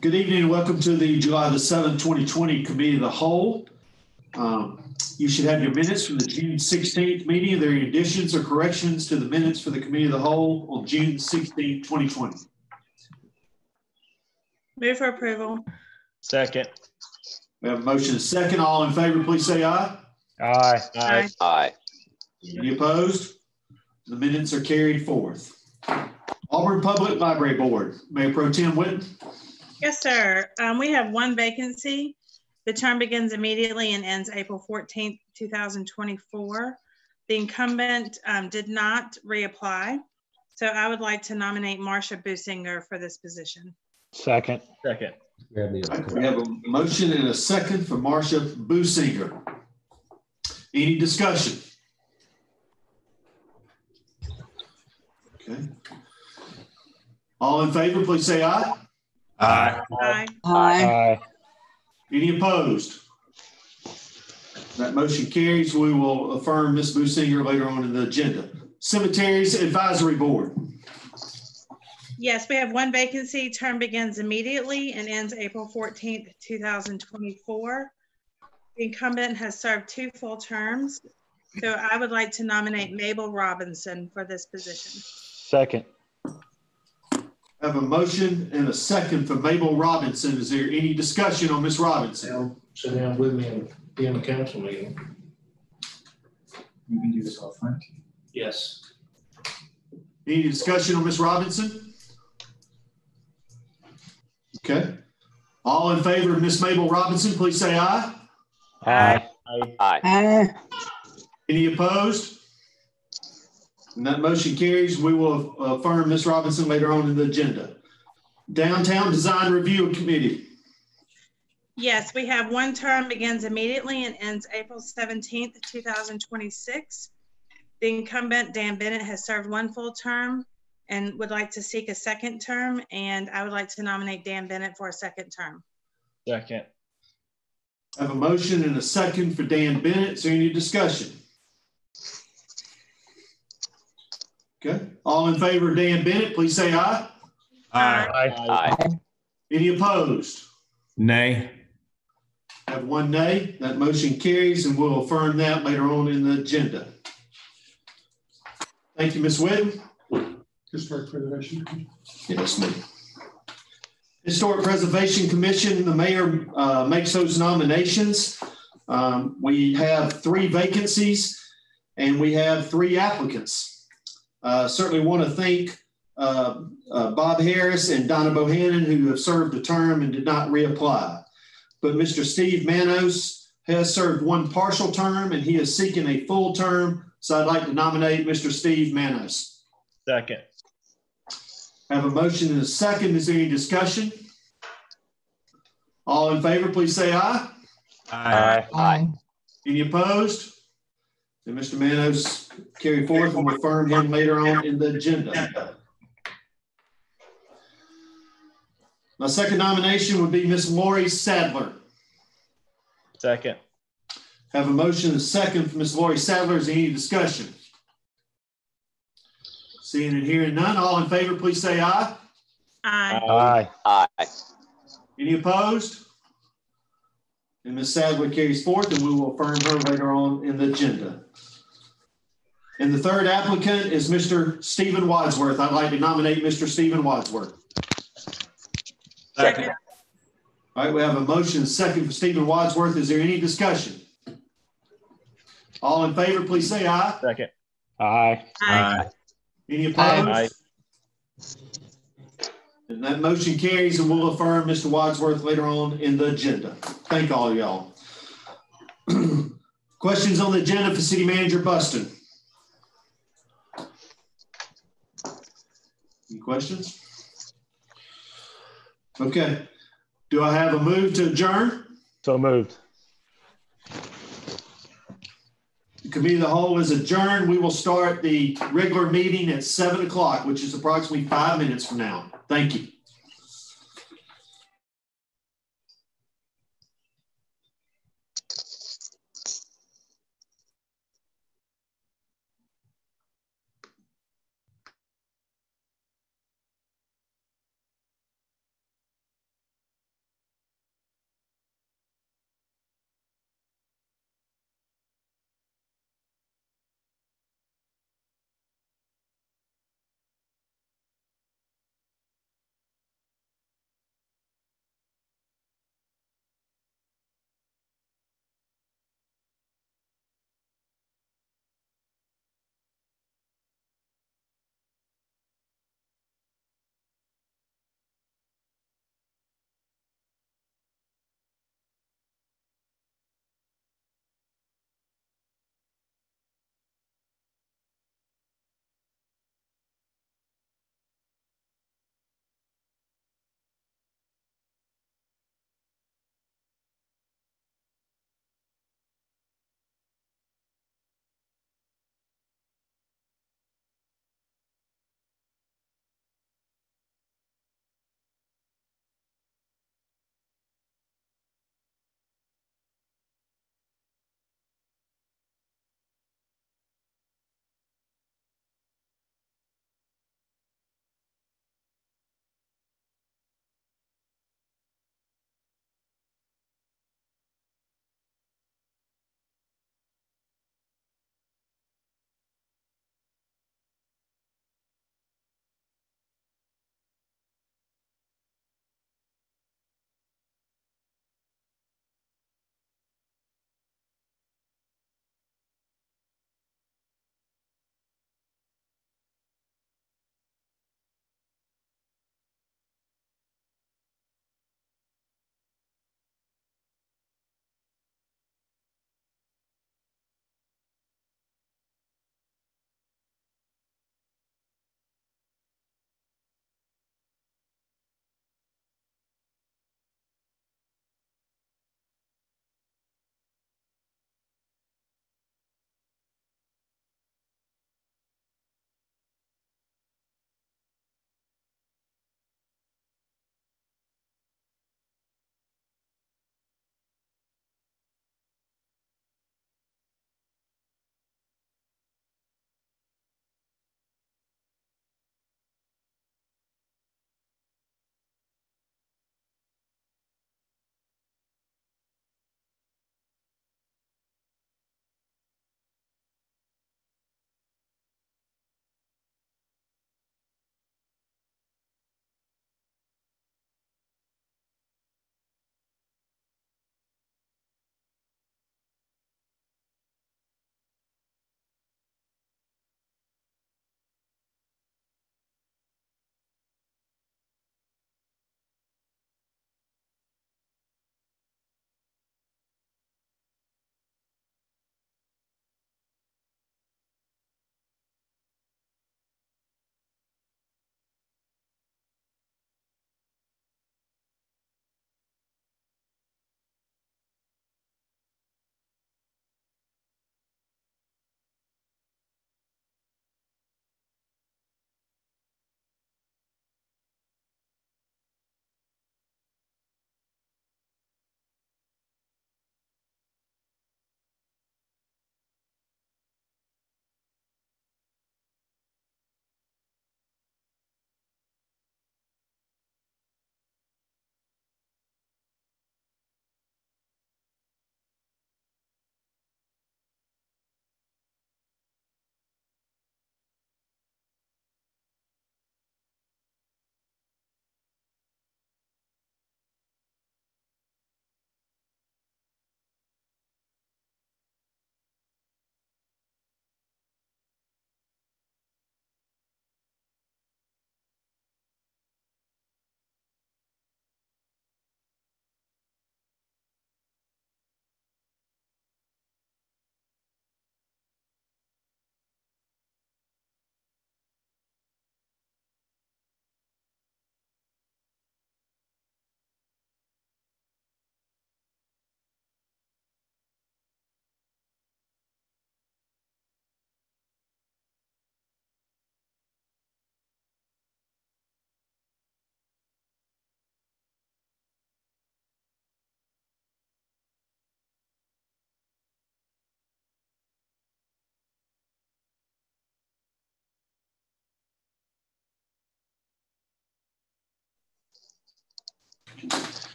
Good evening and welcome to the July the 7th, 2020 Committee of the Whole. You should have your minutes from the June 16th meeting. Are there any additions or corrections to the minutes for the Committee of the Whole on June 16th, 2020? Move for approval. Second. We have a motion and a second. All in favor, please say aye. Aye. Aye. Aye. Any opposed? The minutes are carried forth. Auburn Public Library Board, Mayor Pro Tem Whitten. Yes, sir. We have one vacancy. The term begins immediately and ends April 14th, 2024. The incumbent did not reapply. So I would like to nominate Marcia Businger for this position. Second. We have a motion and a second for Marcia Businger. Any discussion? Okay. All in favor, please say aye. Aye. Aye. Aye. Any opposed? That motion carries. We will affirm Ms. Businger later on in the agenda. Cemeteries Advisory Board. Yes, we have one vacancy. Term begins immediately and ends April 14th, 2024. The incumbent has served 2 full terms. So I would like to nominate Mabel Robinson for this position. Second. I have a motion and a second for Mabel Robinson. Is there any discussion on Ms. Robinson? Sit down with me and be in the council meeting. You can do this all front. Yes. Any discussion on Ms. Robinson? Okay. All in favor of Ms. Mabel Robinson, please say aye. Aye. Aye. Any opposed? And that motion carries. We will affirm Ms. Robinson later on in the agenda. Downtown Design Review Committee. Yes, we have one term begins immediately and ends April 17th, 2026. The incumbent, Dan Bennett, has served 1 full term and would like to seek a 2nd term. And I would like to nominate Dan Bennett for a 2nd term. Second. I have a motion and a second for Dan Bennett. Is there any discussion? Okay. All in favor of Dan Bennett, please say aye. Aye. Any opposed? Nay. I have 1 nay. That motion carries, and we'll affirm that later on in the agenda. Thank you, Ms. Whitten. Historic Preservation. Yes, ma'am. Historic Preservation Commission, the mayor makes those nominations. We have 3 vacancies, and we have 3 applicants. Certainly want to thank Bob Harris and Donna Bohannon, who have served a term and did not reapply. But Mr. Steve Manos has served 1 partial term, and he is seeking a full term. So I'd like to nominate Mr. Steve Manos. Second. I have a motion and a second. Is there any discussion? All in favor, please say aye. Aye. Any opposed? And Mr. Manos carry forth and we'll affirm him later on in the agenda. My second nomination would be Ms. Lori Sadler. Second. Have a motion and a second for Ms. Lori Sadler. Is there any discussion? Seeing and hearing none, all in favor, please say aye. Aye. Aye. Any opposed? And Ms. Sadler carries forth, and we will affirm her later on in the agenda. And the third applicant is Mr. Stephen Wadsworth. I'd like to nominate Mr. Stephen Wadsworth. Second. All right, we have a motion and a second for Stephen Wadsworth. Is there any discussion? All in favor, please say aye. Second. Aye. Aye. Any opposed? Aye. And that motion carries, and we'll affirm Mr. Wadsworth later on in the agenda. Thank all of y'all. Questions on the agenda for City Manager Buston? Any questions? Okay. Do I have a move to adjourn? So moved. The Committee of the Whole is adjourned. We will start the regular meeting at 7 o'clock, which is approximately 5 minutes from now. Thank you.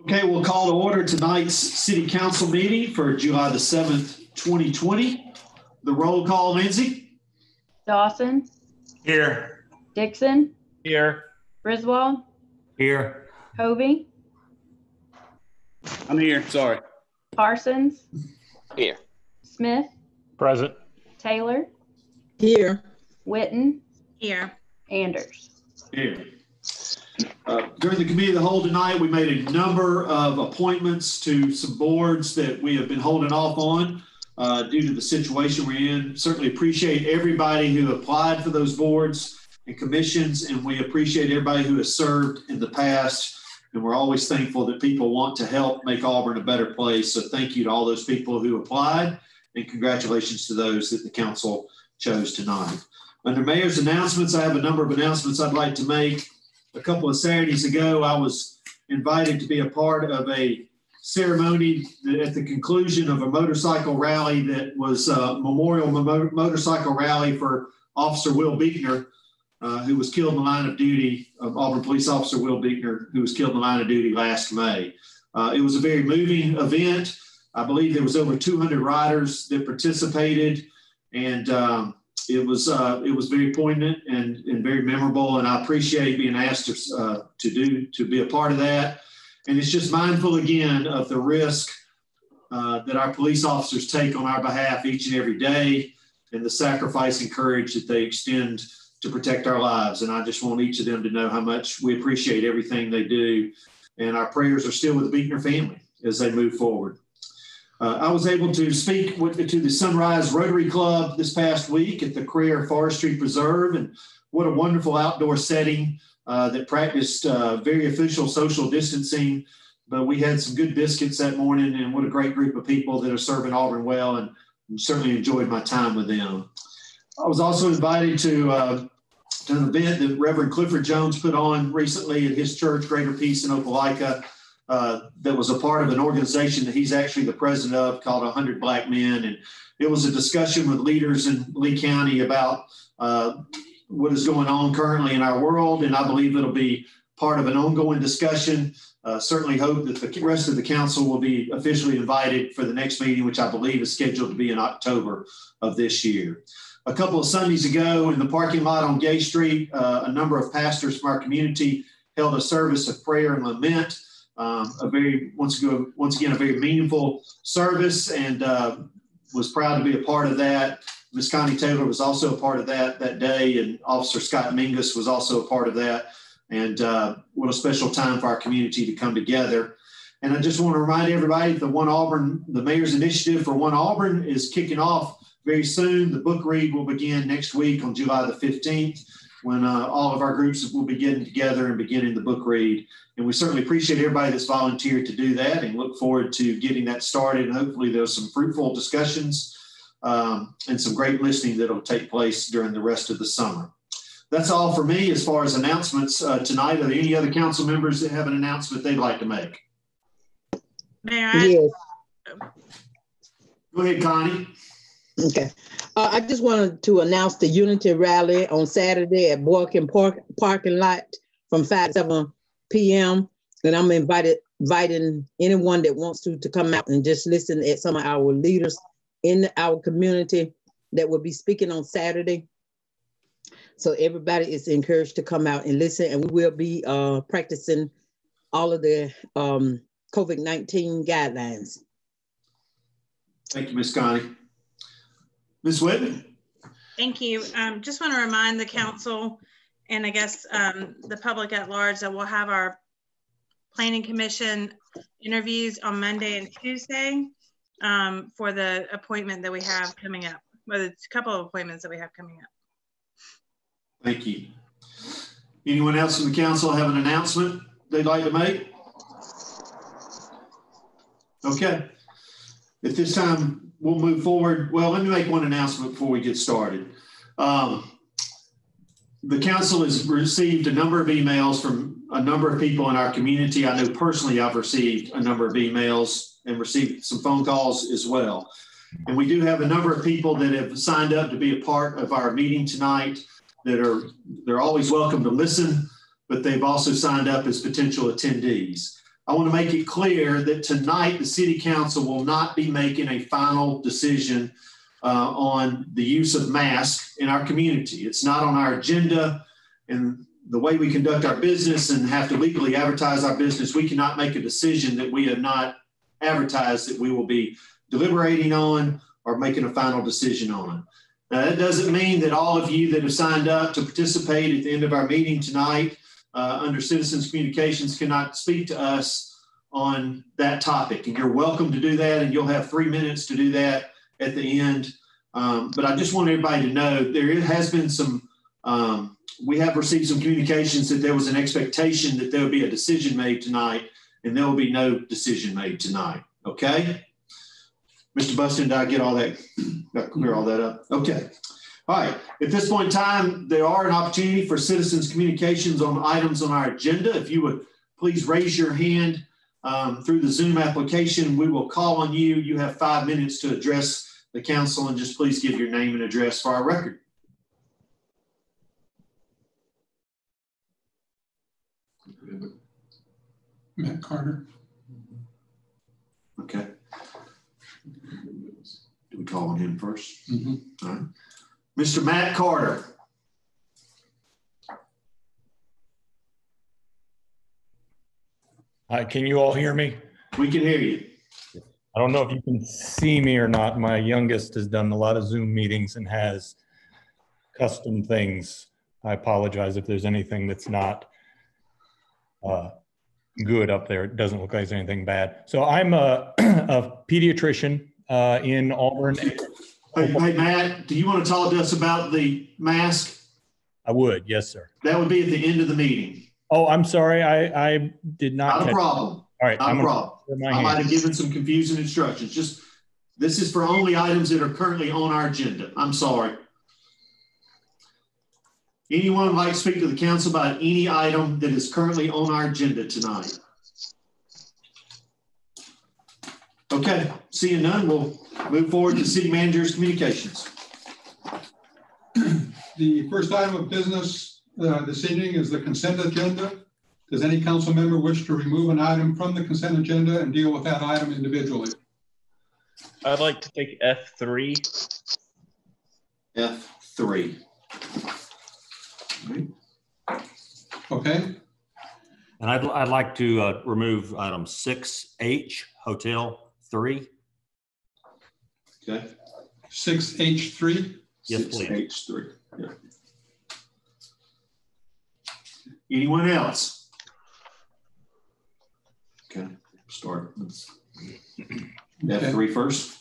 Okay, we'll call to order tonight's City Council meeting for July the 7th, 2020. The roll call, Lindsay. Dawson, Here. Dixon, Here. Griswold, Here. Hovey, I'm here, sorry. Parsons, Here. Smith, Present. Taylor, Here. Witten, Here. Anders. Here. During the committee of the whole tonight, we made a number of appointments to some boards that we have been holding off on due to the situation we're in. Certainly appreciate everybody who applied for those boards and commissions, and we appreciate everybody who has served in the past. And we're always thankful that people want to help make Auburn a better place. So thank you to all those people who applied, and congratulations to those that the council chose tonight. Under mayor's announcements, I have a number of announcements I'd like to make. A couple of Saturdays ago, I was invited to be a part of a ceremony at the conclusion of a motorcycle rally that was a memorial motorcycle rally for Officer Will Beekner, who was killed in the line of duty, Auburn Police Officer Will Beekner, who was killed in the line of duty last May. It was a very moving event. I believe there was over 200 riders that participated, and it was very poignant and very memorable, and I appreciate being asked to be a part of that. And it's just mindful again of the risk that our police officers take on our behalf each and every day, and the sacrifice and courage that they extend to protect our lives. And I just want each of them to know how much we appreciate everything they do, and our prayers are still with the Beekner family as they move forward. I was able to speak to the Sunrise Rotary Club this past week at the Career Forestry Preserve, and what a wonderful outdoor setting that practiced very official social distancing. But we had some good biscuits that morning, and what a great group of people that are serving Auburn well, and certainly enjoyed my time with them. I was also invited to an event that Reverend Clifford Jones put on recently at his church, Greater Peace in Opelika. That was a part of an organization that he's actually the president of, called 100 Black Men. And it was a discussion with leaders in Lee County about what is going on currently in our world. And I believe it'll be part of an ongoing discussion. Certainly hope that the rest of the council will be officially invited for the next meeting, which I believe is scheduled to be in October of this year. A couple of Sundays ago in the parking lot on Gay Street, a number of pastors from our community held a service of prayer and lament. Once again, a very meaningful service, and was proud to be a part of that. Ms. Connie Taylor was also a part of that day, and Officer Scott Mingus was also a part of that. And what a special time for our community to come together. And I just want to remind everybody that the Mayor's Initiative for One Auburn is kicking off very soon. The book read will begin next week on July the 15th, when all of our groups will be getting together and beginning the book read. And we certainly appreciate everybody that's volunteered to do that, and look forward to getting that started. And hopefully there's some fruitful discussions and some great listening that'll take place during the rest of the summer. That's all for me as far as announcements tonight. Are there any other council members that have an announcement they'd like to make? Mayor, Yes. Go ahead, Connie. Okay. I just wanted to announce the Unity Rally on Saturday at Boykin parking lot from 5 to 7 p.m. And I'm inviting anyone that wants to come out and just listen at some of our leaders in our community that will be speaking on Saturday. So everybody is encouraged to come out and listen, and we will be practicing all of the COVID-19 guidelines. Thank you, Ms. Connie. Ms. Whitman. thank you. Just want to remind the council, and I guess the public at large, that we'll have our Planning Commission interviews on Monday and Tuesday for the appointment that we have coming up. Well, it's a couple of appointments that we have coming up. Thank you. Anyone else in the council have an announcement they'd like to make? Okay. At this time, we'll move forward. Well, let me make one announcement before we get started. The council has received a number of emails from a number of people in our community. I know personally I've received a number of emails and received some phone calls as well. And we do have a number of people that have signed up to be a part of our meeting tonight. They're always welcome to listen. but they've also signed up as potential attendees. I want to make it clear that tonight the City Council will not be making a final decision on the use of masks in our community. It's not on our agenda, and the way we conduct our business and have to legally advertise our business, we cannot make a decision that we have not advertised that we will be deliberating on or making a final decision on. Now, that doesn't mean that all of you that have signed up to participate at the end of our meeting tonight under Citizens Communications cannot speak to us on that topic. And you're welcome to do that, and you'll have 3 minutes to do that at the end. But I just want everybody to know there has been some, we have received some communications that there was an expectation that there would be a decision made tonight, and there will be no decision made tonight. Okay? Mr. Buston, did I get all that, clear all that up? Okay. All right. At this point in time, there are an opportunity for citizens communications on items on our agenda. If you would please raise your hand through the Zoom application, we will call on you. You have 5 minutes to address the council, and just please give your name and address for our record. Matt Carter. Okay. Do we call on him first? Mm-hmm. All right. Mr. Matt Carter. Hi, can you all hear me? We can hear you. I don't know if you can see me or not. My youngest has done a lot of Zoom meetings and has custom things. I apologize if there's anything that's not good up there. It doesn't look like there's anything bad. So I'm a pediatrician in Auburn. Hey, Matt, do you want to talk to us about the mask? I would, yes, sir. That would be at the end of the meeting. Oh, I'm sorry. I did not. Not a problem. All right. Not a problem. I might have given some confusing instructions. Just, this is for only items that are currently on our agenda. I'm sorry. Anyone would like to speak to the council about any item that is currently on our agenda tonight? Okay, seeing none, we'll move forward to city manager's communications. The first item of business this evening is the consent agenda. Does any council member wish to remove an item from the consent agenda and deal with that item individually? I'd like to take F3. F3. Okay. And I'd like to remove item 6H, Hotel 3. Okay. 6H3. Yes, please. 6H3. Yeah. Anyone else? Okay, start. F3 first.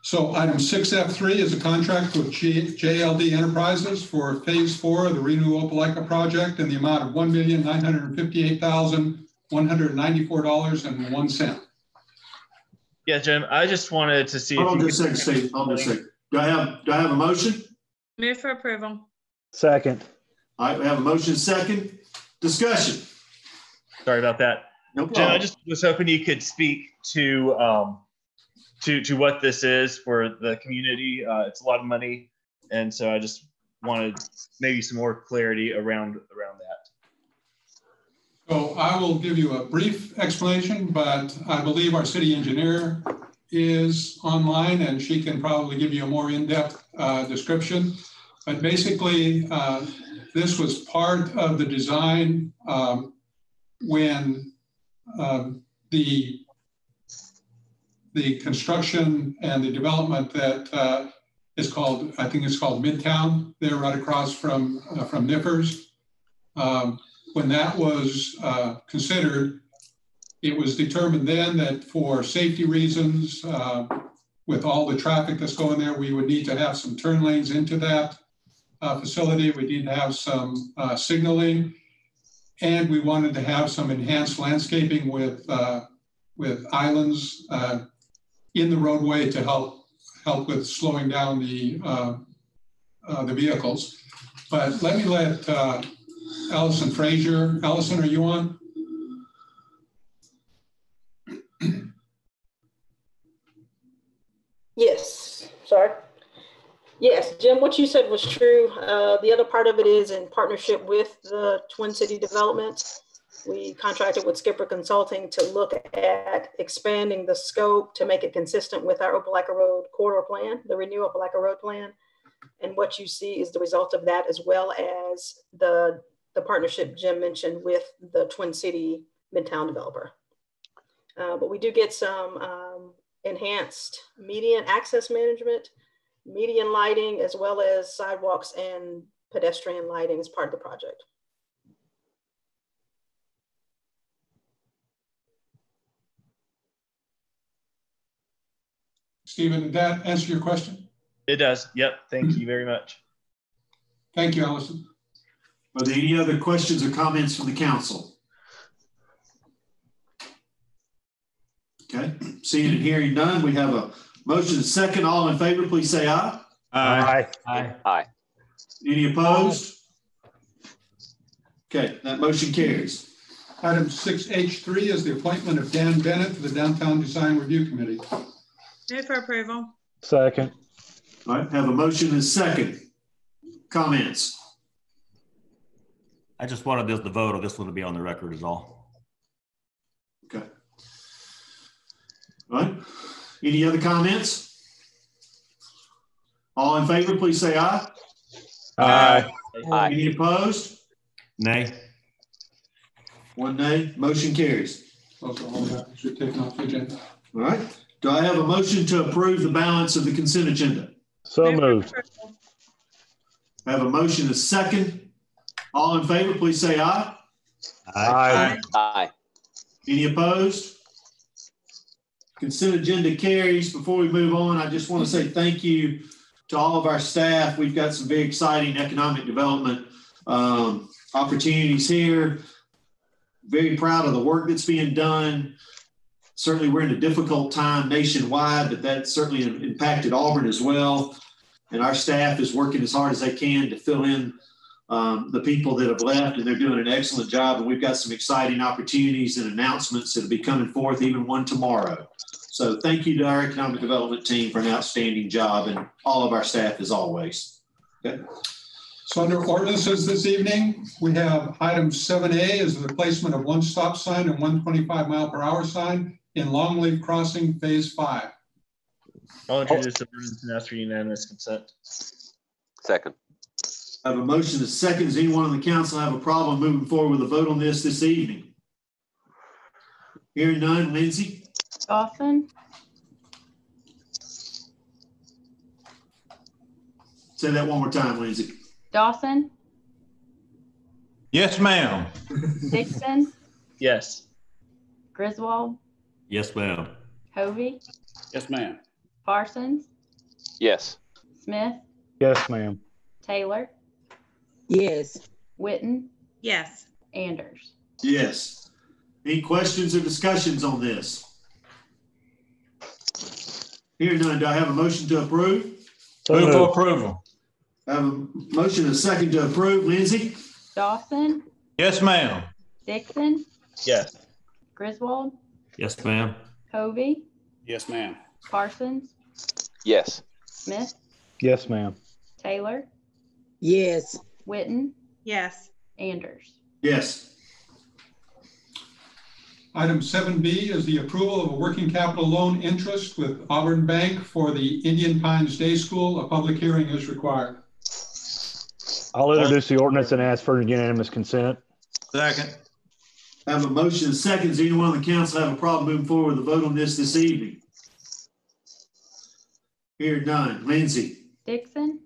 So item 6F3 is a contract with JLD Enterprises for phase 4 of the Renew Opelika project in the amount of $1,958,194.01. Yeah, Jim, I just wanted to see. Hold on just a second, Steve. Hold on a second. Do I have a motion? Move for approval. Second. All right, we have a motion second. Discussion. Sorry about that. No problem. Jim, I just was hoping you could speak to what this is for the community. It's a lot of money, and so I just wanted maybe some more clarity around that. So I will give you a brief explanation, but I believe our city engineer is online and she can probably give you a more in-depth description. But basically, this was part of the design when the construction and the development that is called, I think it's called Midtown, there right across from Nippers. When that was considered, it was determined then that for safety reasons, with all the traffic that's going there, we would need to have some turn lanes into that facility. We need to have some signaling, and we wanted to have some enhanced landscaping with islands in the roadway to help with slowing down the vehicles. But let me let Allison Frazier. Allison, are you on? Yes, sorry. Yes, Jim, what you said was true. The other part of it is in partnership with the Twin City Development. We contracted with Skipper Consulting to look at expanding the scope to make it consistent with our Opelika Road corridor plan, the renewal Opelika Road plan. And what you see is the result of that, as well as the partnership Jim mentioned with the Twin City Midtown developer. But we do get some enhanced median access management, median lighting, as well as sidewalks and pedestrian lighting as part of the project. Stephen, did that answer your question? It does. Yep. Thank you very much. Thank you, Allison. Are there any other questions or comments from the council? Okay, seeing and hearing none, we have a motion and second. All in favor, please say aye. Aye. Aye. Any opposed? Okay, that motion carries. Item 6H3 is the appointment of Dan Bennett to the Downtown Design Review Committee. Move for approval. Second. All right, have a motion and second. Comments? I just wanted the vote of this one to be on the record is all. Okay. All right, any other comments? All in favor, please say aye. Aye. Aye. Any opposed? Nay. One nay, motion carries. Those are all that should take off the agenda. All right, do I have a motion to approve the balance of the consent agenda? So Move for moved. approval. I have a motion and a second. All in favor, please say aye. Aye. Aye. Any opposed? Consent agenda carries. Before we move on, I just want to say thank you to all of our staff. We've got some very exciting economic development opportunities here. Very proud of the work that's being done. Certainly we're in a difficult time nationwide, but that certainly impacted Auburn as well. And our staff is working as hard as they can to fill in the people that have left, and they're doing an excellent job. And we've got some exciting opportunities and announcements that'll be coming forth, even one tomorrow. So thank you to our economic development team for an outstanding job, and all of our staff as always. Okay. So under ordinances this evening, we have item 7A is the replacement of one stop sign and 125-mile-per-hour sign in Longleaf Crossing Phase 5. I'll introduce the ordinance and ask for unanimous consent. Second. I have a motion to second. Does anyone on the council have a problem moving forward with a vote on this evening? Hearing none. Lindsay? Dawson, Say that one more time, Lindsay. Dawson, Yes, ma'am. Dixon, Yes. Griswold, Yes, ma'am. Hovey, Yes, ma'am. Parsons, Yes. Smith, Yes, ma'am. Taylor, Yes. Witten, Yes. Anders. Yes. Any questions or discussions on this? Hearing none, do I have a motion to approve? Move for approval. I have a motion and a second to approve. Lindsay? Dawson, Yes, ma'am. Dixon, Yes. Griswold, Yes, ma'am. Hovey, Yes, ma'am. Parsons, Yes. Smith, Yes, ma'am. Taylor, Yes. Witten, Yes. Anders. Yes. Item 7B is the approval of a working capital loan interest with Auburn Bank for the Indian Pines Day School. A public hearing is required. I'll introduce the ordinance and ask for unanimous consent. Second. I have a motion and a second. Does anyone on the council have a problem moving forward with the vote on this evening? Hearing none. Lindsay? Dixon,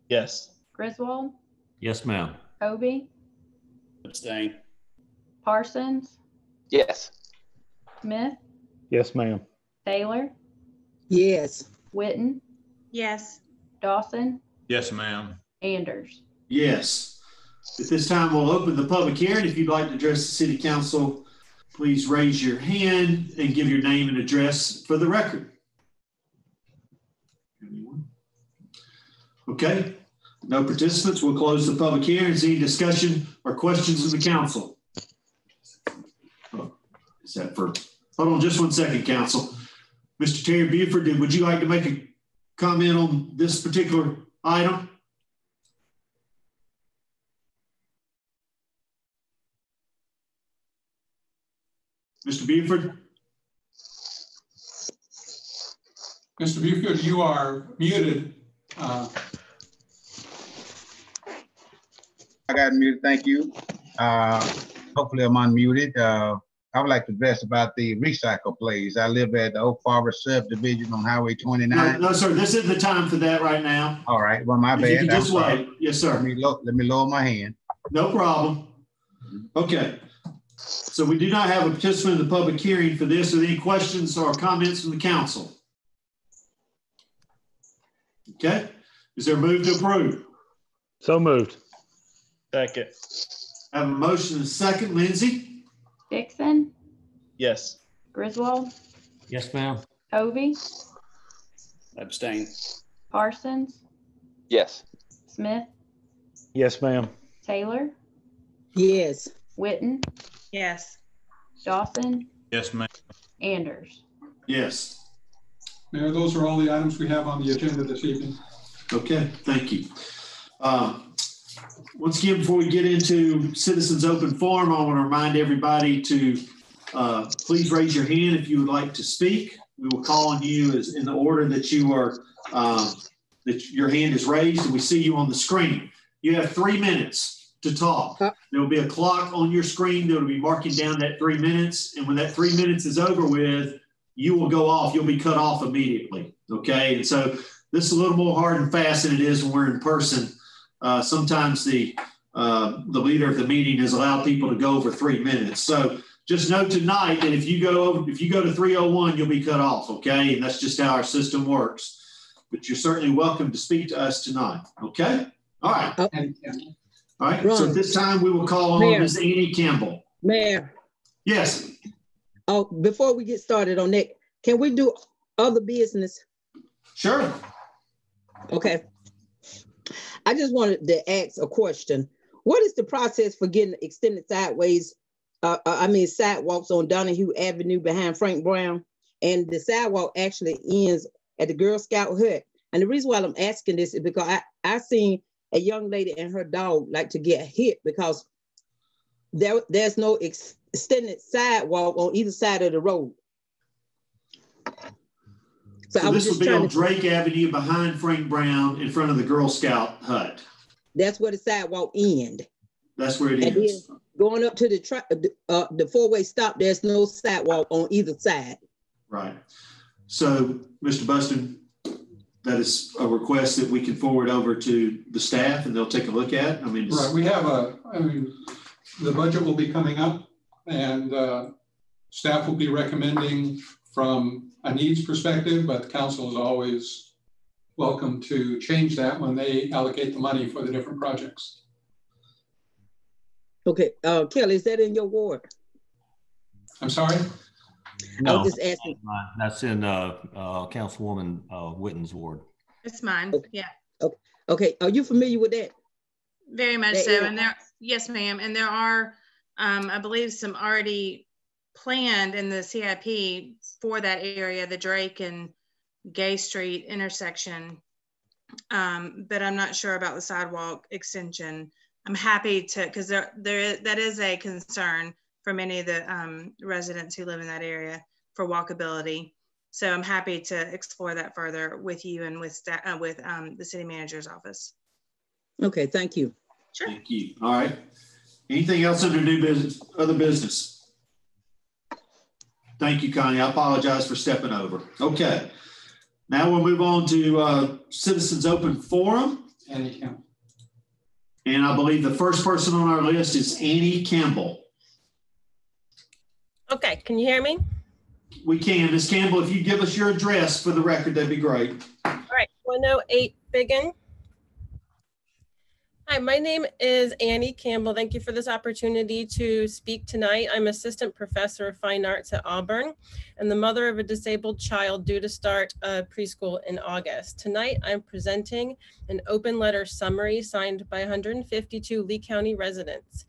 Yes. Griswold, Yes, ma'am. Hovey, Abstain. Parsons, Yes. Smith, Yes, ma'am. Taylor, Yes. Witten, Yes. Dawson, Yes, ma'am. Anders. Yes. At this time, we'll open the public hearing. If you'd like to address the city council, please raise your hand and give your name and address for the record. Anyone? Okay. No participants. We'll close the public hearing. Is there any discussion or questions of the council? Oh, is that for, hold on just one second, council. Mr. Terry Buford, would you like to make a comment on this particular item? Mr. Buford? Mr. Buford, you are muted. I got muted, thank you. Hopefully I'm unmuted. I would like to address about the recycle place. I live at the Oak Harbor subdivision on Highway 29. No, sir, this isn't the time for that right now. All right, well, my If you bad. could just wait. Yes, sir. Let me lower my hand. No problem. Okay. So we do not have a participant in the public hearing for this. Are there any questions or comments from the council? Okay. Is there a move to approve? So moved. Second. I have a motion and a second. Lindsay? Dixon, Yes. Griswold, Yes, ma'am. Hovey, Abstain. Parsons, Yes. Smith, Yes, ma'am. Taylor, Yes. Witten, Yes. Dawson, Yes, ma'am. Anders. Yes. Mayor, those are all the items we have on the agenda this evening. Okay, thank you. Once again, before we get into citizens open forum, I want to remind everybody to please raise your hand if you would like to speak. We will call on you as in the order that you are, that your hand is raised and we see you on the screen. You have 3 minutes to talk. There will be a clock on your screen that will be marking down that 3 minutes. And when that 3 minutes is over with, you will go off. You'll be cut off immediately. Okay. And so this is a little more hard and fast than it is when we're in person. Sometimes the leader of the meeting has allowed people to go over 3 minutes. So just note tonight that if you go to 3:01, you'll be cut off. Okay. And that's just how our system works. But you're certainly welcome to speak to us tonight. Okay. All right. Oh. All right. Ron. So at this time we will call on Mayor. Ms. Annie Campbell. Mayor. Yes. Oh, before we get started on that, can we do other business? Sure. Okay. I just wanted to ask a question. What is the process for getting extended sidewalks on Donahue Avenue behind Frank Brown? And the sidewalk actually ends at the Girl Scout hut. And the reason why I'm asking this is because I seen a young lady and her dog like to get hit because there's no extended sidewalk on either side of the road. So this will be on Drake Avenue behind Frank Brown in front of the Girl Scout hut. That's where the sidewalk end. That's where it and is. Going up to the four-way stop, there's no sidewalk on either side. Right. So, Mr. Buston, that is a request that we can forward over to the staff and they'll take a look at. I mean, right. We have the budget will be coming up and staff will be recommending from a needs perspective, but the council is always welcome to change that when they allocate the money for the different projects. Okay, Kelly, is that in your ward? I'm sorry? No, I was just asking. That's in Councilwoman Witten's ward. It's mine. Okay. Yeah. Okay, are you familiar with that? Very much so. And yes, ma'am. And there are, I believe, some already planned in the CIP for that area, the Drake and Gay Street intersection. But I'm not sure about the sidewalk extension. I'm happy to, because that is a concern for many of the residents who live in that area for walkability. So I'm happy to explore that further with you and with the city manager's office. Okay, thank you. Sure. thank you. All right. Anything else under new business, other business? Thank you, Connie. I apologize for stepping over. Okay. Now we'll move on to Citizens Open Forum. Annie Campbell. And I believe the first person on our list is Annie Campbell. Okay, can you hear me? We can. Ms. Campbell, if you give us your address for the record, that'd be great. All right, 108 Biggin. Hi, my name is Annie Campbell. Thank you for this opportunity to speak tonight. I'm Assistant Professor of Fine Arts at Auburn and the mother of a disabled child due to start preschool in August. Tonight, I'm presenting an open letter summary signed by 152 Lee County residents.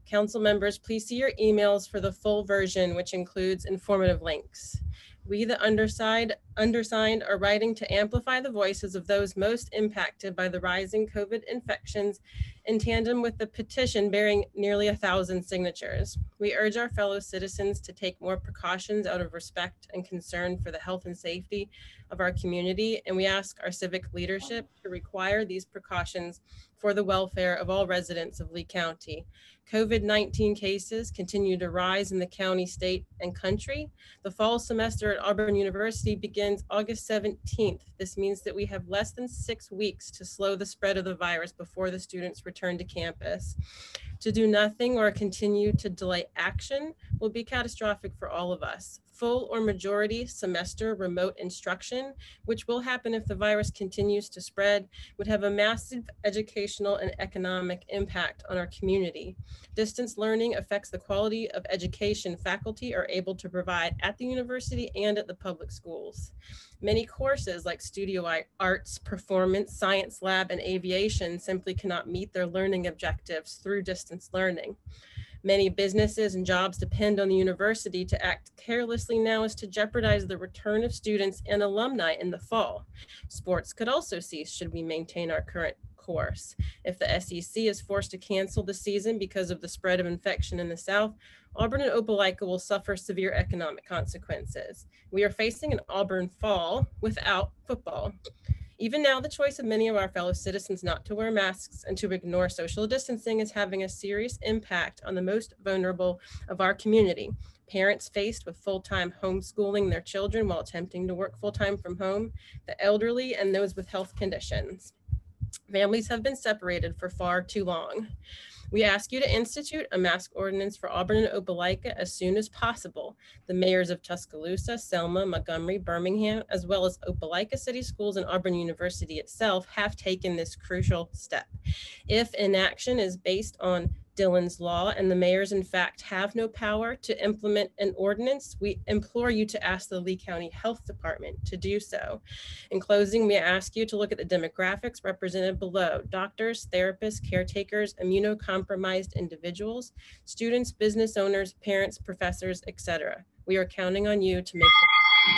Council members, please see your emails for the full version, which includes informative links. We, the undersigned, undersigned are writing to amplify the voices of those most impacted by the rising COVID infections in tandem with the petition bearing nearly 1,000 signatures. We urge our fellow citizens to take more precautions out of respect and concern for the health and safety of our community, and we ask our civic leadership to require these precautions for the welfare of all residents of Lee County. COVID-19 cases continue to rise in the county, state, and country. The fall semester at Auburn University begins August 17th. This means that we have less than 6 weeks to slow the spread of the virus before the students return to campus. To do nothing or continue to delay action will be catastrophic for all of us. Full or majority semester remote instruction, which will happen if the virus continues to spread, would have a massive educational and economic impact on our community. Distance learning affects the quality of education faculty are able to provide at the university and at the public schools. Many courses like studio arts, performance, science lab, and aviation simply cannot meet their learning objectives through distance learning. Many businesses and jobs depend on the university. To act carelessly now is to jeopardize the return of students and alumni in the fall. Sports could also cease should we maintain our current course. If the SEC is forced to cancel the season because of the spread of infection in the South, Auburn and Opelika will suffer severe economic consequences. We are facing an Auburn fall without football. Even now, the choice of many of our fellow citizens not to wear masks and to ignore social distancing is having a serious impact on the most vulnerable of our community. Parents faced with full-time homeschooling their children while attempting to work full-time from home, the elderly, and those with health conditions. Families have been separated for far too long. We ask you to institute a mask ordinance for Auburn and Opelika as soon as possible. The mayors of Tuscaloosa, Selma, Montgomery, Birmingham, as well as Opelika City Schools and Auburn University itself have taken this crucial step. If inaction is based on Dillon's Law and the mayors in fact have no power to implement an ordinance, we implore you to ask the Lee County Health Department to do so. In closing, we ask you to look at the demographics represented below: doctors, therapists, caretakers, immunocompromised individuals, students, business owners, parents, professors, etc. We are counting on you to make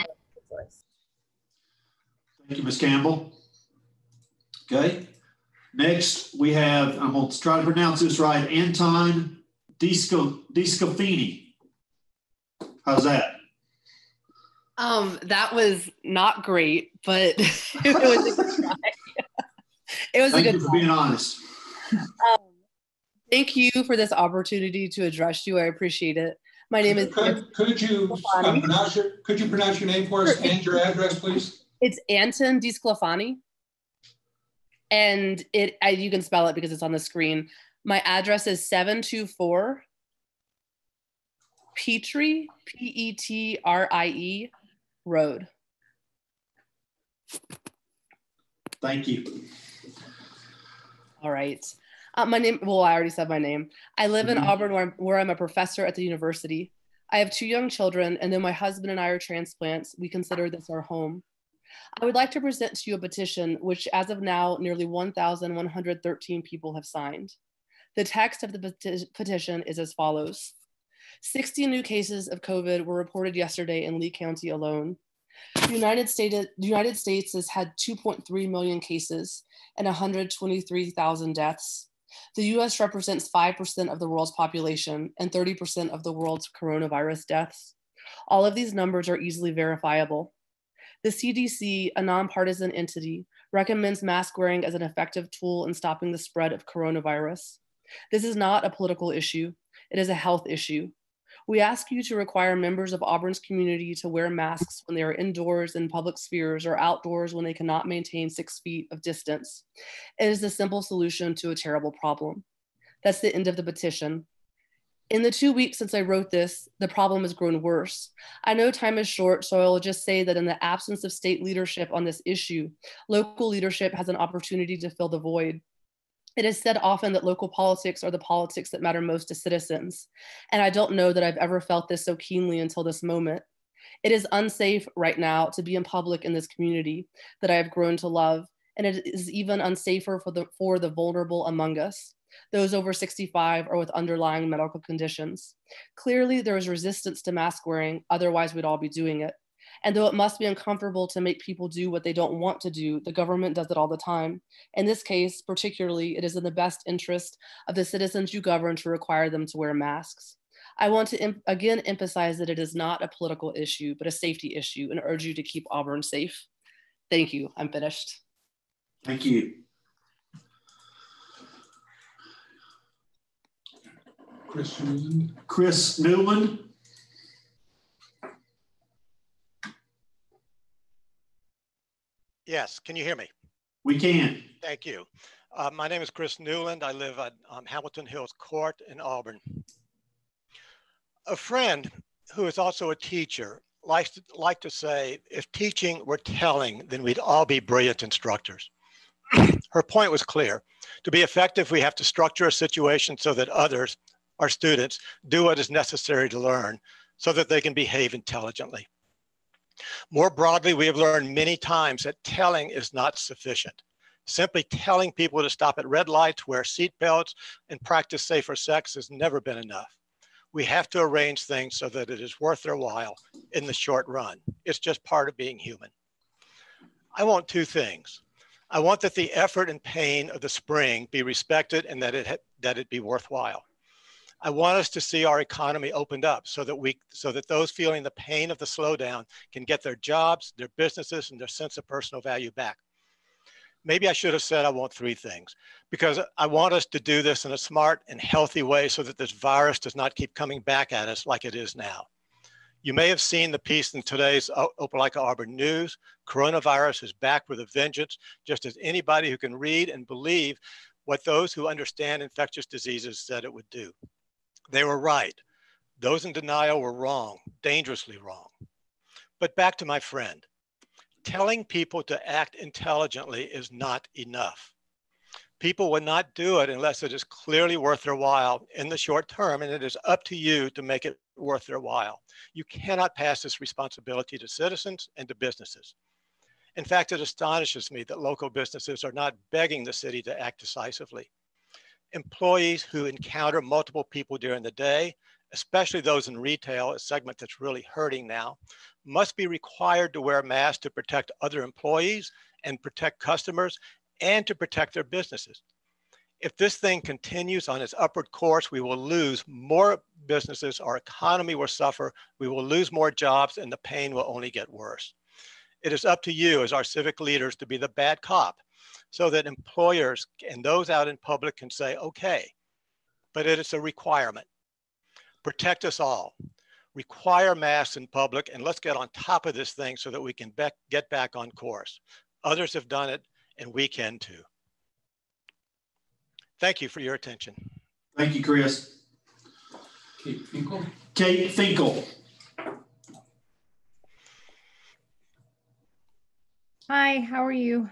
the choice. Thank you, Ms. Campbell. Okay. Next, we have, I'm going to try to pronounce this right, Anton Discofini. How's that? That was not great, but it was a good try. It was Thank a good you for try. being honest. Thank you for this opportunity to address you. I appreciate it. My name is. Could you pronounce your name for us and your address, please? It's Anton Disclafani. And you can spell it because it's on the screen. My address is 724 Petrie, Petrie Road. Thank you. All right. My name, well, I already said my name. I live in Auburn where I'm a professor at the university. I have 2 young children, and though my husband and I are transplants, we consider this our home. I would like to present to you a petition which, as of now, nearly 1,113 people have signed. The text of the petition is as follows. 60 new cases of COVID were reported yesterday in Lee County alone. The United States has had 2.3 million cases and 123,000 deaths. The US represents 5% of the world's population and 30% of the world's coronavirus deaths. All of these numbers are easily verifiable. The CDC, a nonpartisan entity, recommends mask wearing as an effective tool in stopping the spread of coronavirus. This is not a political issue. It is a health issue. We ask you to require members of Auburn's community to wear masks when they are indoors in public spheres or outdoors when they cannot maintain 6 feet of distance. It is a simple solution to a terrible problem. That's the end of the petition. In the 2 weeks since I wrote this, the problem has grown worse. I know time is short, so I'll just say that in the absence of state leadership on this issue, local leadership has an opportunity to fill the void. It is said often that local politics are the politics that matter most to citizens, and I don't know that I've ever felt this so keenly until this moment. It is unsafe right now to be in public in this community that I have grown to love, and it is even unsafer for the vulnerable among us, those over 65 or with underlying medical conditions. Clearly, there is resistance to mask wearing, otherwise we'd all be doing it. And though it must be uncomfortable to make people do what they don't want to do, the government does it all the time. In this case, particularly, it is in the best interest of the citizens you govern to require them to wear masks. I want to again emphasize that it is not a political issue, but a safety issue, and urge you to keep Auburn safe. Thank you. I'm finished. Thank you. Chris Newland. Chris Newland. Yes, can you hear me? We can. Thank you. My name is Chris Newland. I live at Hamilton Hills Court in Auburn. A friend who is also a teacher likes to say, if teaching were telling, then we'd all be brilliant instructors. Her point was clear. To be effective, we have to structure a situation so that others, our students, do what is necessary to learn so that they can behave intelligently. More broadly, we have learned many times that telling is not sufficient. Simply telling people to stop at red lights, wear seat belts, and practice safer sex has never been enough. We have to arrange things so that it is worth their while in the short run. It's just part of being human. I want two things. I want that the effort and pain of the spring be respected and that it be worthwhile. I want us to see our economy opened up so that those feeling the pain of the slowdown can get their jobs, their businesses, and their sense of personal value back. Maybe I should have said I want three things, because I want us to do this in a smart and healthy way so that this virus does not keep coming back at us like it is now. You may have seen the piece in today's Opelika Auburn News. Coronavirus is back with a vengeance, just as anybody who can read and believe what those who understand infectious diseases said it would do. They were right. Those in denial were wrong, dangerously wrong. But back to my friend. Telling people to act intelligently is not enough. People will not do it unless it is clearly worth their while in the short term, and it is up to you to make it worth their while. You cannot pass this responsibility to citizens and to businesses. In fact, it astonishes me that local businesses are not begging the city to act decisively. Employees who encounter multiple people during the day, especially those in retail, a segment that's really hurting now, must be required to wear masks to protect other employees and protect customers and to protect their businesses. If this thing continues on its upward course, we will lose more businesses, our economy will suffer, we will lose more jobs, and the pain will only get worse. It is up to you as our civic leaders to be the bad cop so that employers and those out in public can say, okay, but it is a requirement. Protect us all. Require masks in public, and let's get on top of this thing so that we can get back on course. Others have done it, and we can too. Thank you for your attention. Thank you, Chris. Kate Finkel. Kate Finkel. Hi, how are you?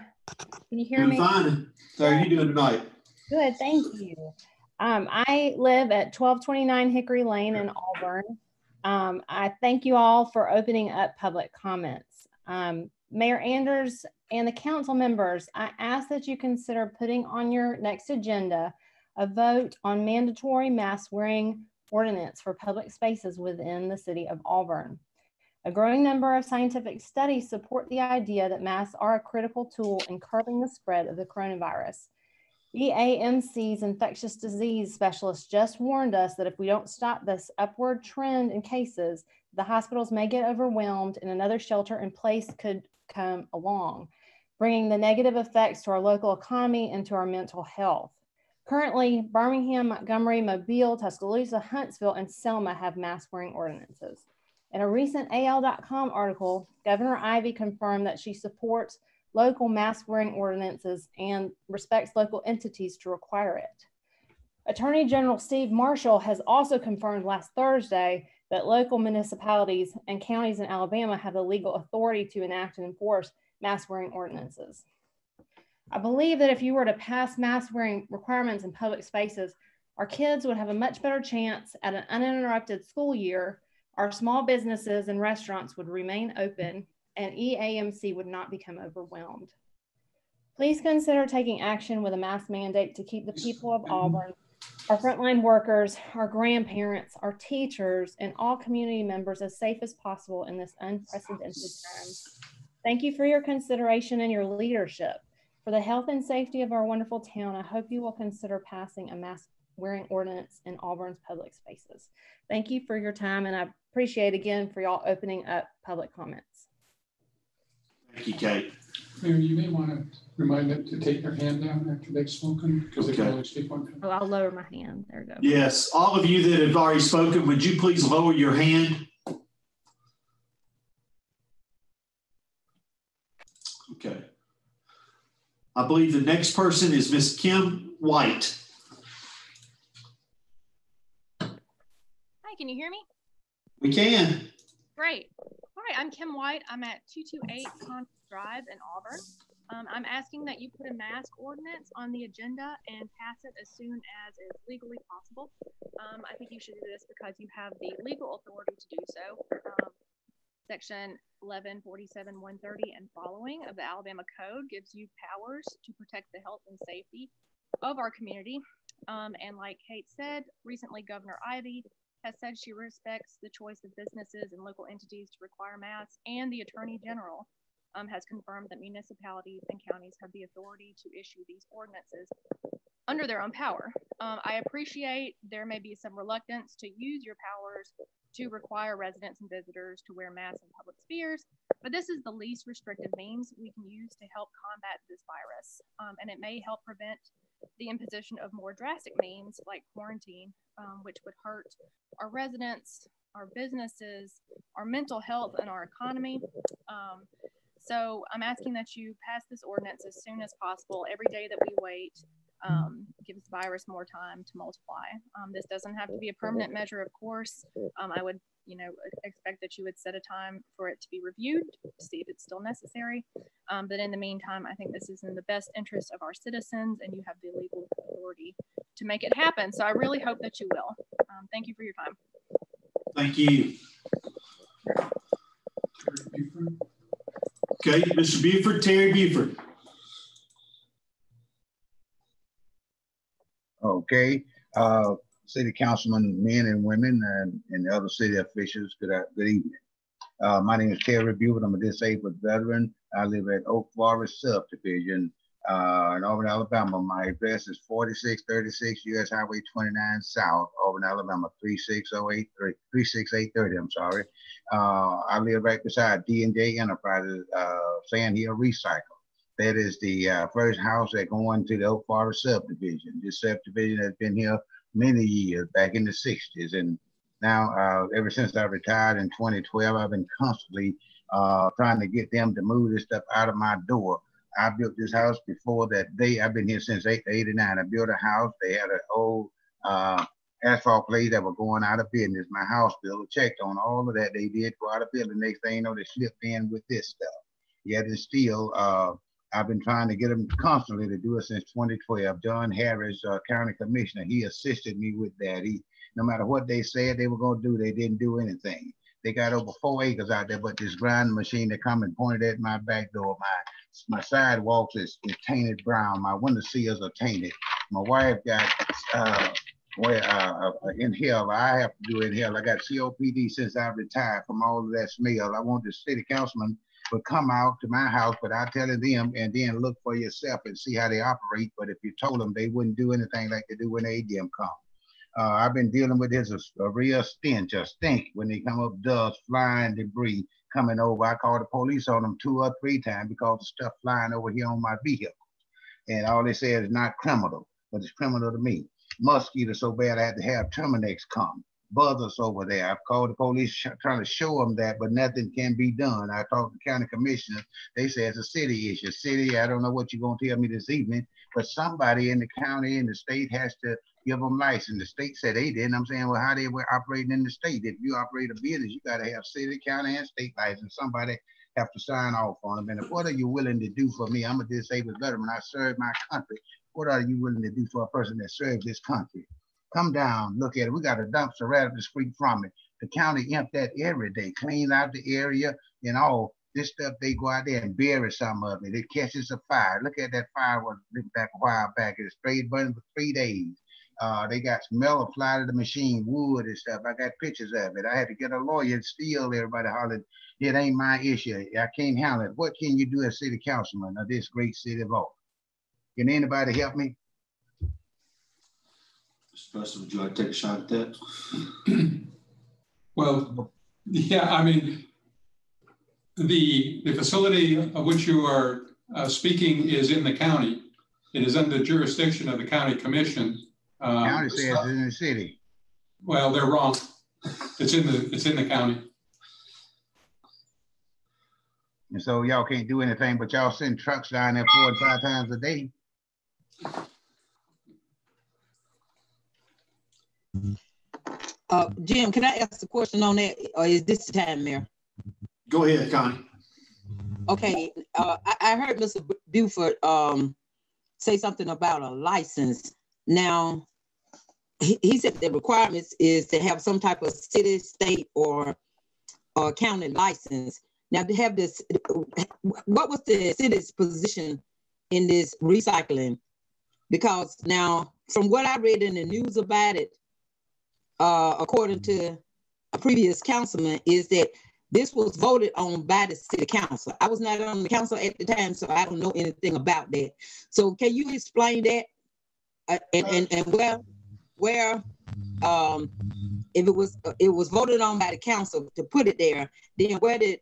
Can you hear me? Fine. How are you doing tonight? Good, thank you. I live at 1229 Hickory Lane in Auburn. I thank you all for opening up public comments. Mayor Anders and the council members, I ask that you consider putting on your next agenda a vote on mandatory mask wearing ordinance for public spaces within the city of Auburn. A growing number of scientific studies support the idea that masks are a critical tool in curbing the spread of the coronavirus. EAMC's infectious disease specialist just warned us that if we don't stop this upward trend in cases, the hospitals may get overwhelmed and another shelter in place could come along, bringing the negative effects to our local economy and to our mental health. Currently, Birmingham, Montgomery, Mobile, Tuscaloosa, Huntsville, and Selma have mask wearing ordinances. In a recent AL.com article, Governor Ivey confirmed that she supports local mask wearing ordinances and respects local entities to require it. Attorney General Steve Marshall has also confirmed last Thursday that local municipalities and counties in Alabama have the legal authority to enact and enforce mask wearing ordinances. I believe that if you were to pass mask wearing requirements in public spaces, our kids would have a much better chance at an uninterrupted school year. Our small businesses and restaurants would remain open, and EAMC would not become overwhelmed. Please consider taking action with a mask mandate to keep the people of Auburn our frontline workers, our grandparents, our teachers, and all community members as safe as possible in this unprecedented time. Thank you for your consideration and your leadership. For the health and safety of our wonderful town, I hope you will consider passing a mask wearing ordinance in Auburn's public spaces. Thank you for your time, and I appreciate again for y'all opening up public comments. Thank you, Kate. Mayor, you may want to remind them to take their hand down after they've spoken, because they can only speak one time. Oh, I'll lower my hand. There we go. Yes, all of you that have already spoken, would you please lower your hand? Okay. I believe the next person is Miss Kim White. Hi, can you hear me? We can. Great. All right, I'm Kim White. I'm at 228 Congress Drive in Auburn. I'm asking that you put a mask ordinance on the agenda and pass it as soon as is legally possible. I think you should do this because you have the legal authority to do so. Section 1147-130 and following of the Alabama Code gives you powers to protect the health and safety of our community. And like Kate said, recently Governor Ivey has said she respects the choice of businesses and local entities to require masks, and the Attorney General has confirmed that municipalities and counties have the authority to issue these ordinances under their own power. I appreciate there may be some reluctance to use your powers to require residents and visitors to wear masks in public spheres, but this is the least restrictive means we can use to help combat this virus. And it may help prevent the imposition of more drastic means like quarantine, which would hurt our residents, our businesses, our mental health, and our economy. So I'm asking that you pass this ordinance as soon as possible. Every day that we wait gives the virus more time to multiply. This doesn't have to be a permanent measure, of course. I would, expect that you would set a time for it to be reviewed to see if it's still necessary. But in the meantime, I think this is in the best interest of our citizens, and you have the legal authority to make it happen. So I really hope that you will. Thank you for your time. Thank you. Okay, Mr. Buford, Terry Buford. Okay, city councilmen, men and women, and the other city officials, good evening. My name is Terry Buford. I'm a disabled veteran. I live at Oak Forest subdivision in Auburn, Alabama. My address is 4636 US Highway 29 South, Auburn, Alabama, 36830, I'm sorry. I live right beside D&J Enterprises, Sand Hill Recycle. That is the first house that go into the Oak Forest subdivision. This subdivision has been here many years, back in the 60s. And now, ever since I retired in 2012, I've been constantly trying to get them to move this stuff out of my door. I built this house before that day. I've been here since 89. I built a house. They had an old asphalt place that were going out of business. My house builder checked on all of that. They did go out of business. Next thing you know, they slipped in with this stuff. Yet it's still, I've been trying to get them constantly to do it since 2012. John Harris, county commissioner, he assisted me with that. No matter what they said they were going to do, they didn't do anything. They got over 4 acres out there, but this grinding machine that come and pointed at my back door. My sidewalks is tainted brown. My window sills are tainted. My wife got inhale. I have to do inhale. I got COPD since I retired from all of that smell. I want the city councilman would come out to my house, but I tell them and then look for yourself and see how they operate. But if you told them, they wouldn't do anything like they do when ADM come. I've been dealing with this a real stench, a stink when they come up, dust, flying debris coming over. I called the police on them 2 or 3 times because of stuff flying over here on my vehicle. And all they said is not criminal, but it's criminal to me. Mosquitoes so bad I had to have Terminex come. Buzzers over there. I've called the police trying to show them that, but nothing can be done. I talked to the county commissioner. They say it's a city issue. City, I don't know what you're going to tell me this evening, but somebody in the county and the state has to give them license. The state said they didn't. I'm saying, well, how they were operating in the state? If you operate a business, you got to have city, county, and state license. Somebody have to sign off on them. And what are you willing to do for me? I'm a disabled veteran. I serve my country. What are you willing to do for a person that serves this country? Come down, look at it. We got a dumpster right up the street from it. The county empty that every day, clean out the area and all this stuff. They go out there and bury some of it. It catches a fire. Look at that fire was back a while back. It sprayed burning for 3 days. They got smell fly to the machine, wood and stuff. I got pictures of it. I had to get a lawyer and still everybody hollered, it ain't my issue. I can't handle it. What can you do as city councilman of this great city of Auburn? Can anybody help me? Mr. President, would you like to take a shot at that? Well, yeah, I mean, the facility of which you are speaking is in the county. It is under the jurisdiction of the county commission. County says it's in the city. Well, they're wrong. It's in the county. And so y'all can't do anything, but y'all send trucks down there 4 and 5 times a day. Jim, can I ask a question on that, or is this the time, Mayor? Go ahead, Connie. Okay, I heard Mr. Buford say something about a license. Now, he said the requirements is to have some type of city, state, or county license. Now, to have this, what was the city's position in this recycling? Because now, from what I read in the news about it, according to a previous councilman, is that this was voted on by the city council. I was not on the council at the time, so I don't know anything about that. So can you explain that? And where if it was voted on by the council to put it there, then where did,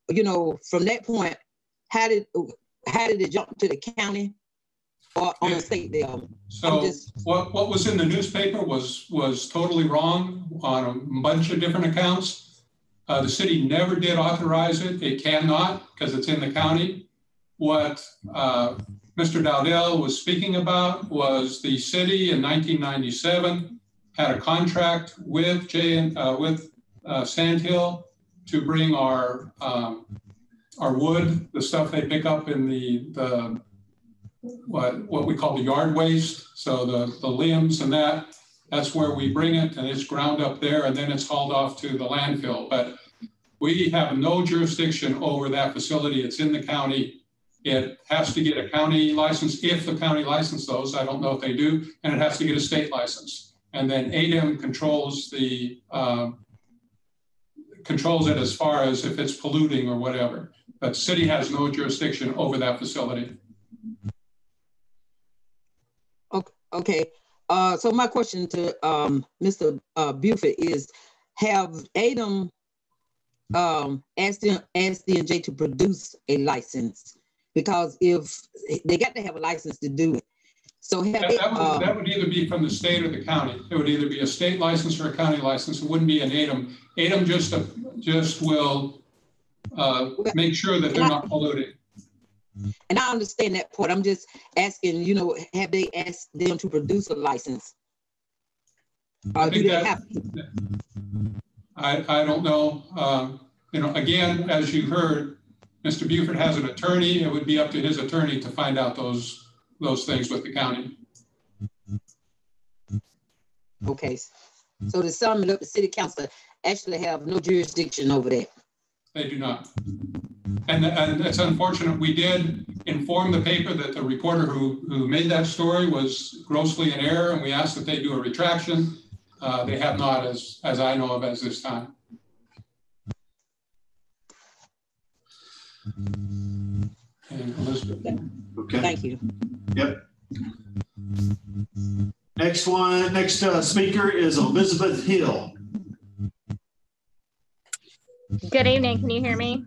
from that point, how did it jump to the county or on the state level? So what was in the newspaper was totally wrong on a bunch of different accounts. The city never did authorize it. It cannot because it's in the county. What Mr. Dowdell was speaking about was the city in 1997 had a contract with Sandhill to bring our wood, the stuff they pick up in the what we call the yard waste. So the limbs and that's where we bring it, and it's ground up there, and then it's hauled off to the landfill. But we have no jurisdiction over that facility. It's in the county. It has to get a county license if the county license those. I don't know if they do, and it has to get a state license. And then ADEM controls it as far as if it's polluting or whatever. But city has no jurisdiction over that facility. Okay. So my question to Mr. Buford is, have ADEM asked D&J to produce a license? Because if they got to have a license to do it. So that would either be from the state or the county. It would either be a state license or a county license. It wouldn't be an ADEM. ADEM just will make sure that they're not polluting. And I understand that part. I'm just asking, have they asked them to produce a license? I don't know. Again, as you heard, Mr. Buford has an attorney. It would be up to his attorney to find out those things with the county. Okay. So to sum it up, the city council actually have no jurisdiction over that. They do not. And it's unfortunate. We did inform the paper that the reporter who made that story was grossly in error, and we asked that they do a retraction. They have not, as I know of, as this time. And Elizabeth. Okay. Thank you. Yep. Next speaker is Elizabeth Hill. Good evening. Can you hear me?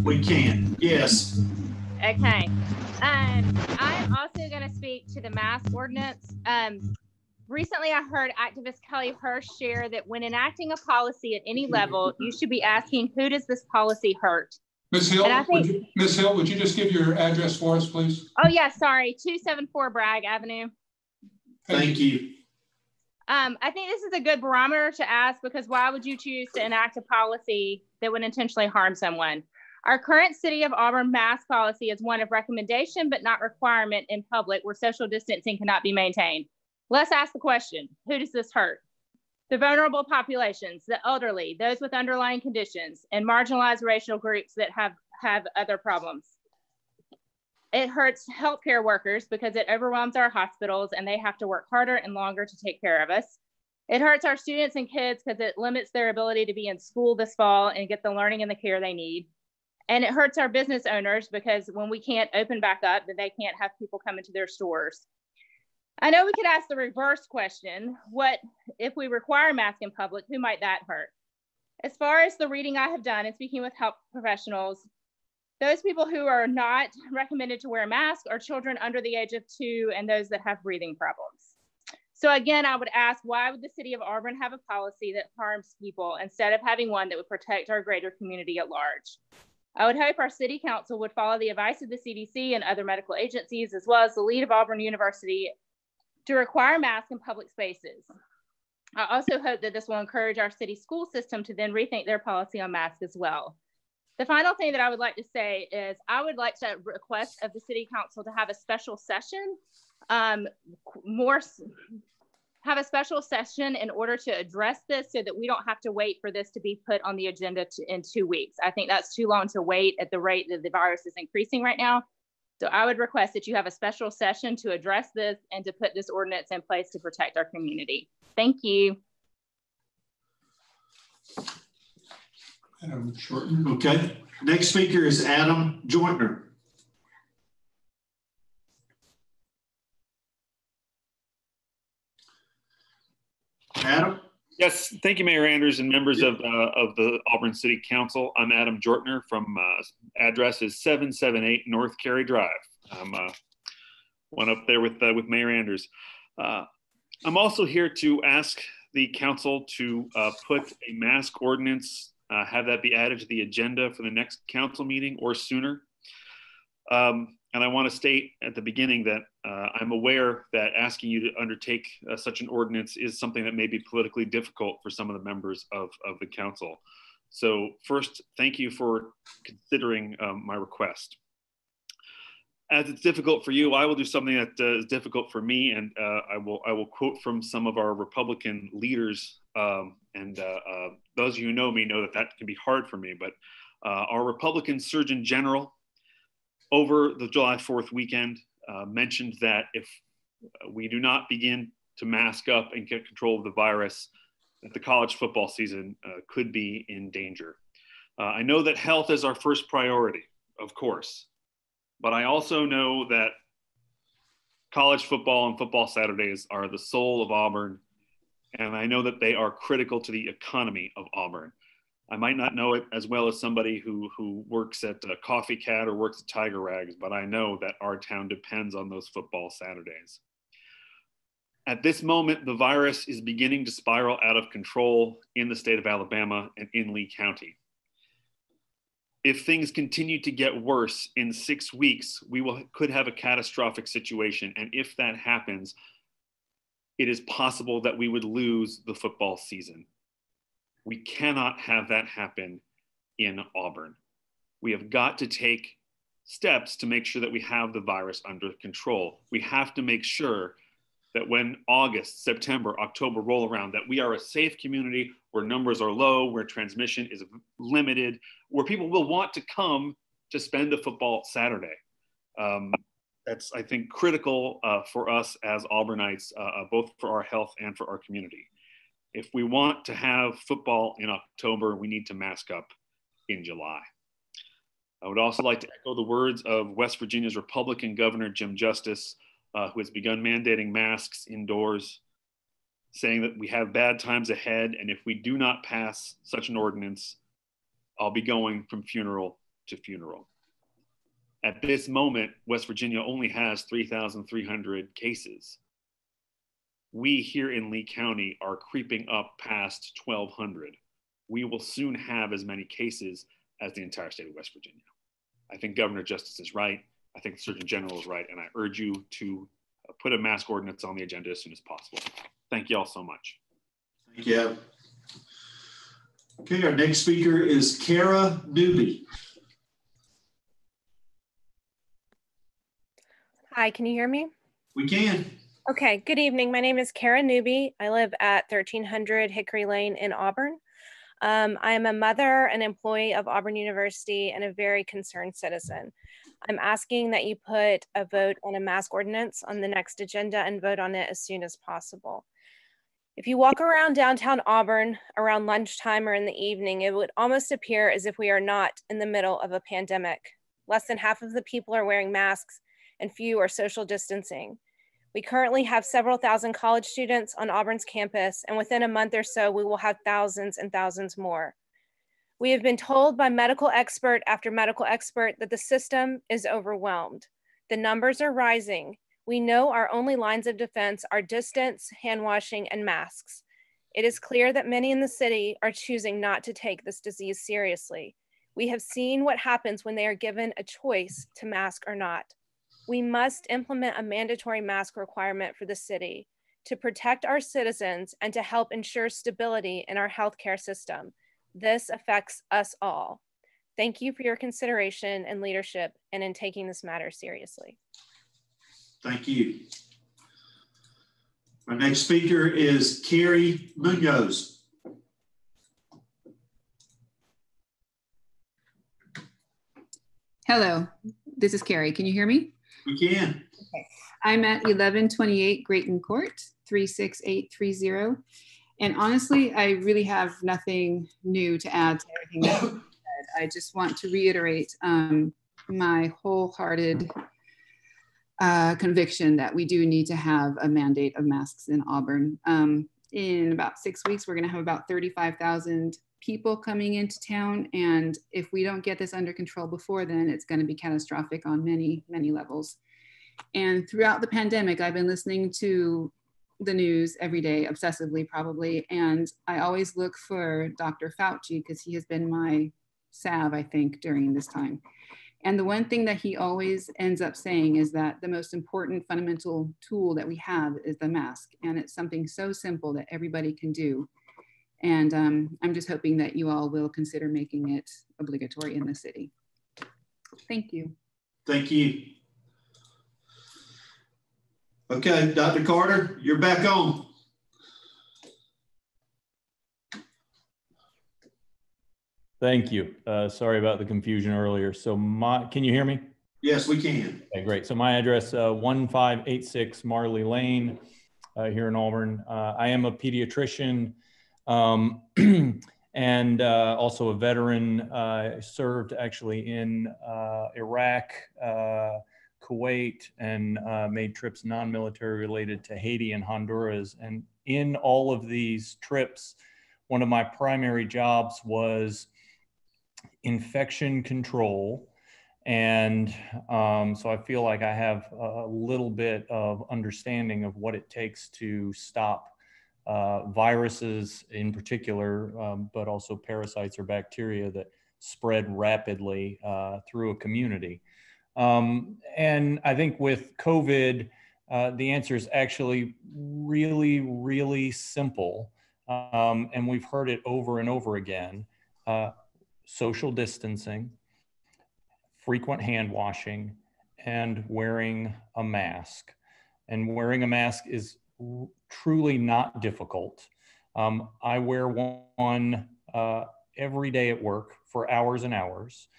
We can. Yes. Okay. I'm also going to speak to the mask ordinance. Recently, I heard activist Kelly Hirsch share that when enacting a policy at any level, you should be asking, who does this policy hurt? Ms. Hill, would you just give your address for us, please? Oh, yeah, sorry. 274 Bragg Avenue. Thank you. I think this is a good barometer to ask, because why would you choose to enact a policy that would intentionally harm someone? Our current City of Auburn mask policy is one of recommendation, but not requirement in public where social distancing cannot be maintained. Let's ask the question, who does this hurt? The vulnerable populations, the elderly, those with underlying conditions, and marginalized racial groups that have other problems. It hurts healthcare workers because it overwhelms our hospitals and they have to work harder and longer to take care of us. It hurts our students and kids because it limits their ability to be in school this fall and get the learning and the care they need. And it hurts our business owners because when we can't open back up, then they can't have people come into their stores. I know we could ask the reverse question, what if we require masks in public, who might that hurt? As far as the reading I have done and speaking with health professionals, those people who are not recommended to wear a mask are children under the age of 2 and those that have breathing problems. So again, I would ask, why would the city of Auburn have a policy that harms people instead of having one that would protect our greater community at large? I would hope our city council would follow the advice of the CDC and other medical agencies, as well as the lead of Auburn University, to require masks in public spaces. I also hope that this will encourage our city school system to then rethink their policy on masks as well. The final thing that I would like to say is I would like to request of the city council to have a special session, have a special session in order to address this so that we don't have to wait for this to be put on the agenda in 2 weeks. I think that's too long to wait at the rate that the virus is increasing right now. So I would request that you have a special session to address this and to put this ordinance in place to protect our community. Thank you. Adam Shorten. Okay. Next speaker is Adam Joyner. Adam? Yes, thank you, Mayor Anders and members of the Auburn City Council. I'm Adam Jortner from address is 778 North Cary Drive. I'm one up there with Mayor Anders. I'm also here to ask the council to put a mask ordinance, have that be added to the agenda for the next council meeting or sooner. And I want to state at the beginning that I'm aware that asking you to undertake such an ordinance is something that may be politically difficult for some of the members of the council. So first, thank you for considering my request. As it's difficult for you, I will do something that is difficult for me, and I will quote from some of our Republican leaders. Those of you who know me know that that can be hard for me, but our Republican Surgeon General over the July 4th weekend mentioned that if we do not begin to mask up and get control of the virus, that the college football season could be in danger. I know that health is our first priority, of course, but I also know that college football and football Saturdays are the soul of Auburn, and I know that they are critical to the economy of Auburn. I might not know it as well as somebody who works at Coffee Cat or works at Tiger Rags, but I know that our town depends on those football Saturdays. At this moment, the virus is beginning to spiral out of control in the state of Alabama and in Lee County. If things continue to get worse in 6 weeks, could have a catastrophic situation. And if that happens, it is possible that we would lose the football season. We cannot have that happen in Auburn. We have got to take steps to make sure that we have the virus under control. We have to make sure that when August, September, October roll around, that we are a safe community where numbers are low, where transmission is limited, where people will want to come to spend a football Saturday. That's, I think, critical for us as Auburnites, both for our health and for our community. If we want to have football in October, we need to mask up in July. I would also like to echo the words of West Virginia's Republican Governor, Jim Justice, who has begun mandating masks indoors, saying that we have bad times ahead, and if we do not pass such an ordinance, I'll be going from funeral to funeral. At this moment, West Virginia only has 3,300 cases. We here in Lee County are creeping up past 1,200. We will soon have as many cases as the entire state of West Virginia. I think Governor Justice is right. I think the Surgeon General is right. And I urge you to put a mask ordinance on the agenda as soon as possible. Thank you all so much. Thank you. Okay, our next speaker is Kara Newby. Hi, can you hear me? We can. Okay, good evening. My name is Kara Newby. I live at 1300 Hickory Lane in Auburn. I am a mother, an employee of Auburn University, and a very concerned citizen. I'm asking that you put a vote on a mask ordinance on the next agenda and vote on it as soon as possible. If you walk around downtown Auburn around lunchtime or in the evening, it would almost appear as if we are not in the middle of a pandemic. Less than half of the people are wearing masks and few are social distancing. We currently have several thousand college students on Auburn's campus, and within a month or so, we will have thousands and thousands more. We have been told by medical expert after medical expert that the system is overwhelmed. The numbers are rising. We know our only lines of defense are distance, hand washing, and masks. It is clear that many in the city are choosing not to take this disease seriously. We have seen what happens when they are given a choice to mask or not. We must implement a mandatory mask requirement for the city to protect our citizens and to help ensure stability in our healthcare system. This affects us all. Thank you for your consideration and leadership and in taking this matter seriously. Thank you. Our next speaker is Carrie Munoz. Hello, this is Carrie. Can you hear me? We can. Okay. I'm at 1128 Grayton Court, 36830. And honestly, I really have nothing new to add to everything that you said. I just want to reiterate my wholehearted conviction that we do need to have a mandate of masks in Auburn. In about 6 weeks, we're going to have about 35,000 people coming into town. And if we don't get this under control before then, it's going to be catastrophic on many, many levels. And throughout the pandemic, I've been listening to the news every day, obsessively probably. And I always look for Dr. Fauci because he has been my salve, I think, during this time. And the one thing that he always ends up saying is that the most important fundamental tool that we have is the mask. And it's something so simple that everybody can do. And I'm just hoping that you all will consider making it obligatory in the city. Thank you. Thank you. Okay, Dr. Carter, you're back on. Thank you. Sorry about the confusion earlier. So can you hear me? Yes, we can. Okay, great. So my address, 1586 Marley Lane here in Auburn. I am a pediatrician and also a veteran. I served actually in Iraq, Kuwait, and made trips non-military related to Haiti and Honduras. And in all of these trips, one of my primary jobs was infection control. And so I feel like I have a little bit of understanding of what it takes to stop viruses in particular, but also parasites or bacteria that spread rapidly through a community. And I think with COVID, the answer is actually really, really simple. And we've heard it over and over again. Social distancing, frequent hand washing, and wearing a mask. And wearing a mask is truly not difficult. I wear one every day at work for hours and hours.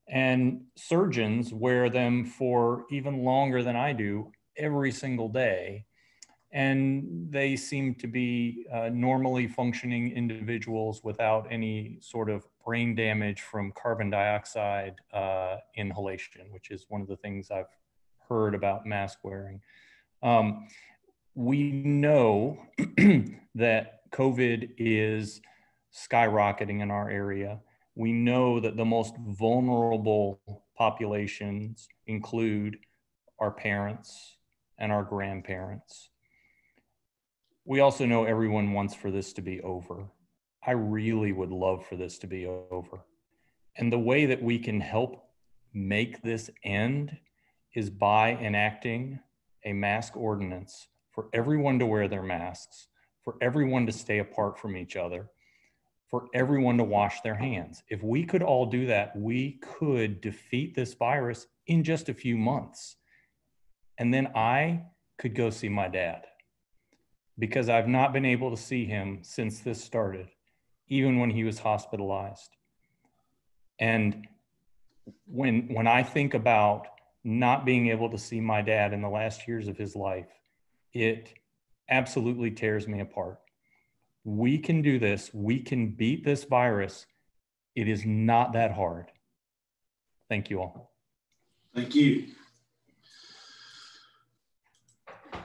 And surgeons wear them for even longer than I do every single day. And they seem to be normally functioning individuals without any sort of brain damage from carbon dioxide inhalation, which is one of the things I've heard about mask wearing. We know that COVID is skyrocketing in our area. We know that the most vulnerable populations include our parents and our grandparents. We also know everyone wants for this to be over. I really would love for this to be over. And the way that we can help make this end is by enacting a mask ordinance for everyone to wear their masks, for everyone to stay apart from each other, for everyone to wash their hands. If we could all do that, we could defeat this virus in just a few months. And then I could go see my dad, because I've not been able to see him since this started, even when he was hospitalized. And when I think about not being able to see my dad in the last years of his life, it absolutely tears me apart. We can do this. We can beat this virus. It is not that hard. Thank you all. Thank you.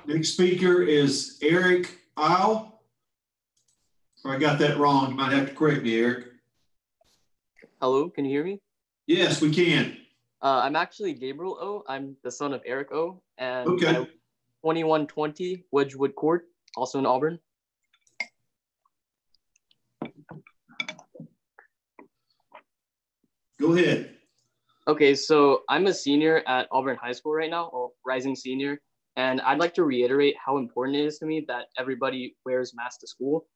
Next speaker is Eric Isle. If I got that wrong, you might have to correct me, Eric. Hello, can you hear me? Yes, we can. I'm actually Gabriel O. I'm the son of Eric O. And okay. 2120 Wedgwood Court, also in Auburn. Go ahead. Okay, so I'm a senior at Auburn High School right now, or rising senior. And I'd like to reiterate how important it is to me that everybody wears masks to school.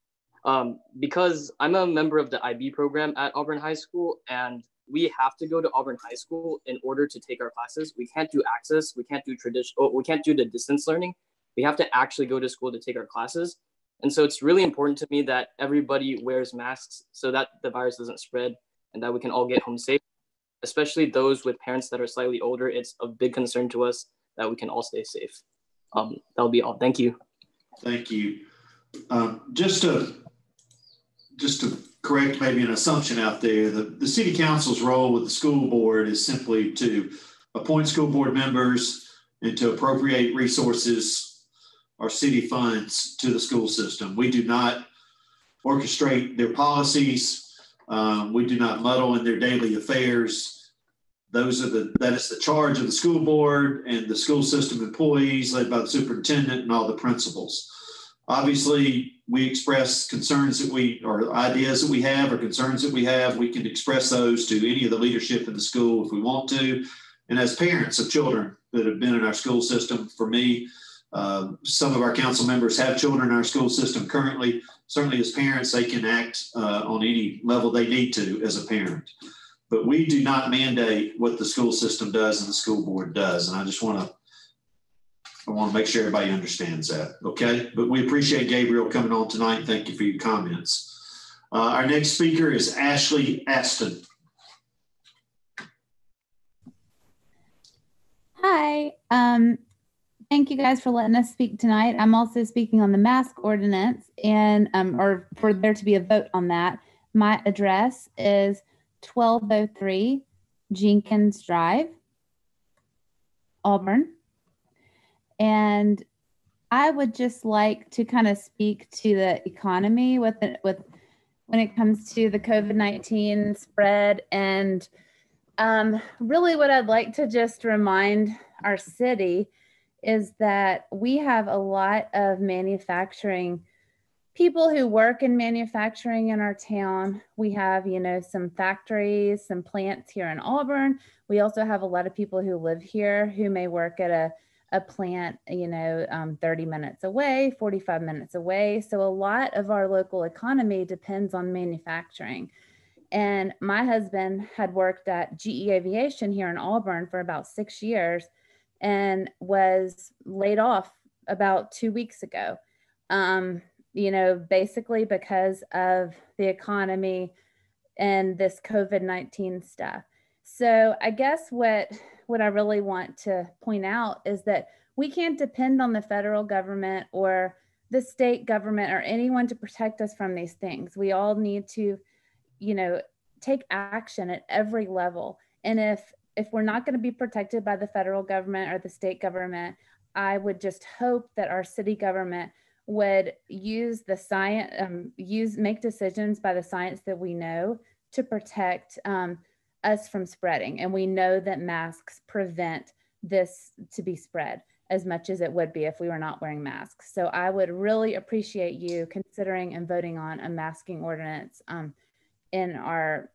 Because I'm a member of the IB program at Auburn High School, and we have to go to Auburn High School in order to take our classes. We can't do access. We can't do traditional. We can't do the distance learning. We have to actually go to school to take our classes. And so it's really important to me that everybody wears masks so that the virus doesn't spread and that we can all get home safe, especially those with parents that are slightly older. It's a big concern to us that we can all stay safe. That'll be all. Thank you. Thank you. Just to correct maybe an assumption out there, the city council's role with the school board is simply to appoint school board members and to appropriate resources or city funds to the school system. We do not orchestrate their policies. We do not muddle in their daily affairs. That is the charge of the school board and the school system employees led by the superintendent and all the principals. Obviously, we express concerns or ideas that we have or concerns that we have. We can express those to any of the leadership in the school if we want to. And as parents of children that have been in our school system, for me, some of our council members have children in our school system currently. Certainly as parents, they can act on any level they need to as a parent. But we do not mandate what the school system does and the school board does. And I just want to make sure everybody understands that, okay? But we appreciate Gabriel coming on tonight. Thank you for your comments. Our next speaker is Ashley Aston. Hi, thank you guys for letting us speak tonight. I'm also speaking on the mask ordinance and or for there to be a vote on that. My address is 1203 Jenkins Drive, Auburn. And I would just like to kind of speak to the economy with when it comes to the COVID-19 spread. And really what I'd like to just remind our city is that we have a lot of manufacturing people who work in manufacturing in our town. We have, some factories, some plants here in Auburn. We also have a lot of people who live here who may work at a plant, 30 minutes away, 45 minutes away. So a lot of our local economy depends on manufacturing. And my husband had worked at GE Aviation here in Auburn for about 6 years and was laid off about 2 weeks ago, basically because of the economy and this COVID-19 stuff. So I guess what I really want to point out is that we can't depend on the federal government or the state government or anyone to protect us from these things. We all need to, take action at every level. And if we're not going to be protected by the federal government or the state government, I would just hope that our city government would use the science, make decisions by the science that we know to protect us from spreading. And we know that masks prevent this to be spread as much as it would be if we were not wearing masks. So I would really appreciate you considering and voting on a masking ordinance in our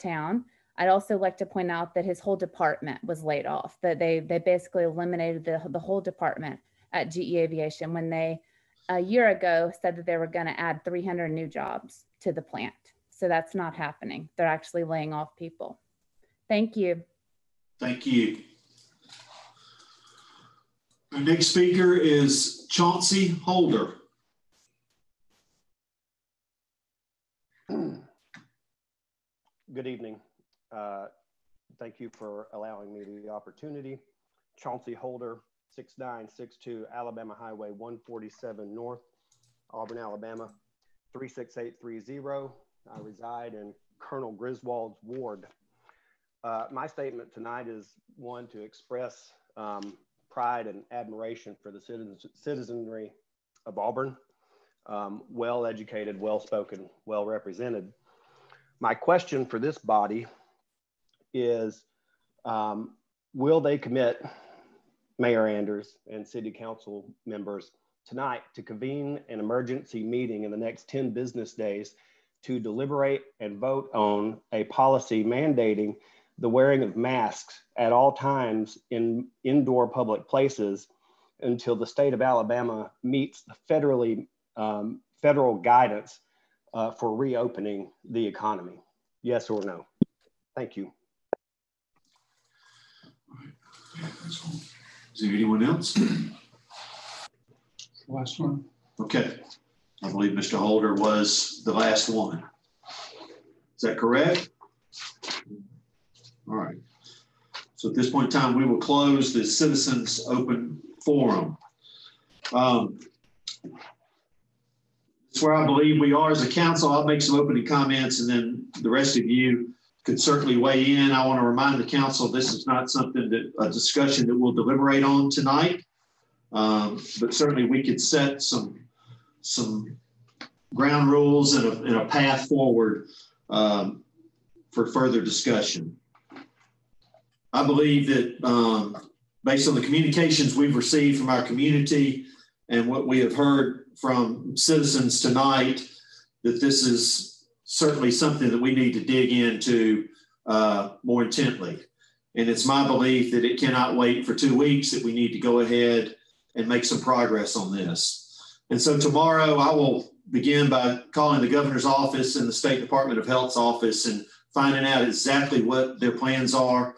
town. I'd also like to point out that his whole department was laid off, that they basically eliminated the whole department at GE Aviation when they a year ago said that they were going to add 300 new jobs to the plant. So that's not happening. They're actually laying off people. Thank you. Thank you. Our next speaker is Chauncey Holder. Good evening. Thank you for allowing me the opportunity. Chauncey Holder, 6962 Alabama Highway 147 North, Auburn, Alabama, 36830. I reside in Colonel Griswold's ward. My statement tonight is one to express pride and admiration for the citizenry of Auburn. Well-educated, well-spoken, well-represented. My question for this body is, will they commit Mayor Anders and City Council members tonight to convene an emergency meeting in the next 10 business days to deliberate and vote on a policy mandating the wearing of masks at all times in indoor public places until the state of Alabama meets the federal guidance for reopening the economy? Yes or no? Thank you. Is there anyone else? Last one. Okay. I believe Mr. Holder was the last one. Is that correct? All right. So at this point in time, we will close the citizens open forum. It's where I believe we are as a council. I'll make some opening comments and then the rest of you could certainly weigh in. I want to remind the council, this is not something that a discussion that we'll deliberate on tonight, but certainly we could set some ground rules and a path forward for further discussion. I believe that based on the communications we've received from our community and what we have heard from citizens tonight, that this is certainly something that we need to dig into more intently. And it's my belief that it cannot wait for 2 weeks, that we need to go ahead and make some progress on this. And so tomorrow I will begin by calling the governor's office and the State Department of Health's office and finding out exactly what their plans are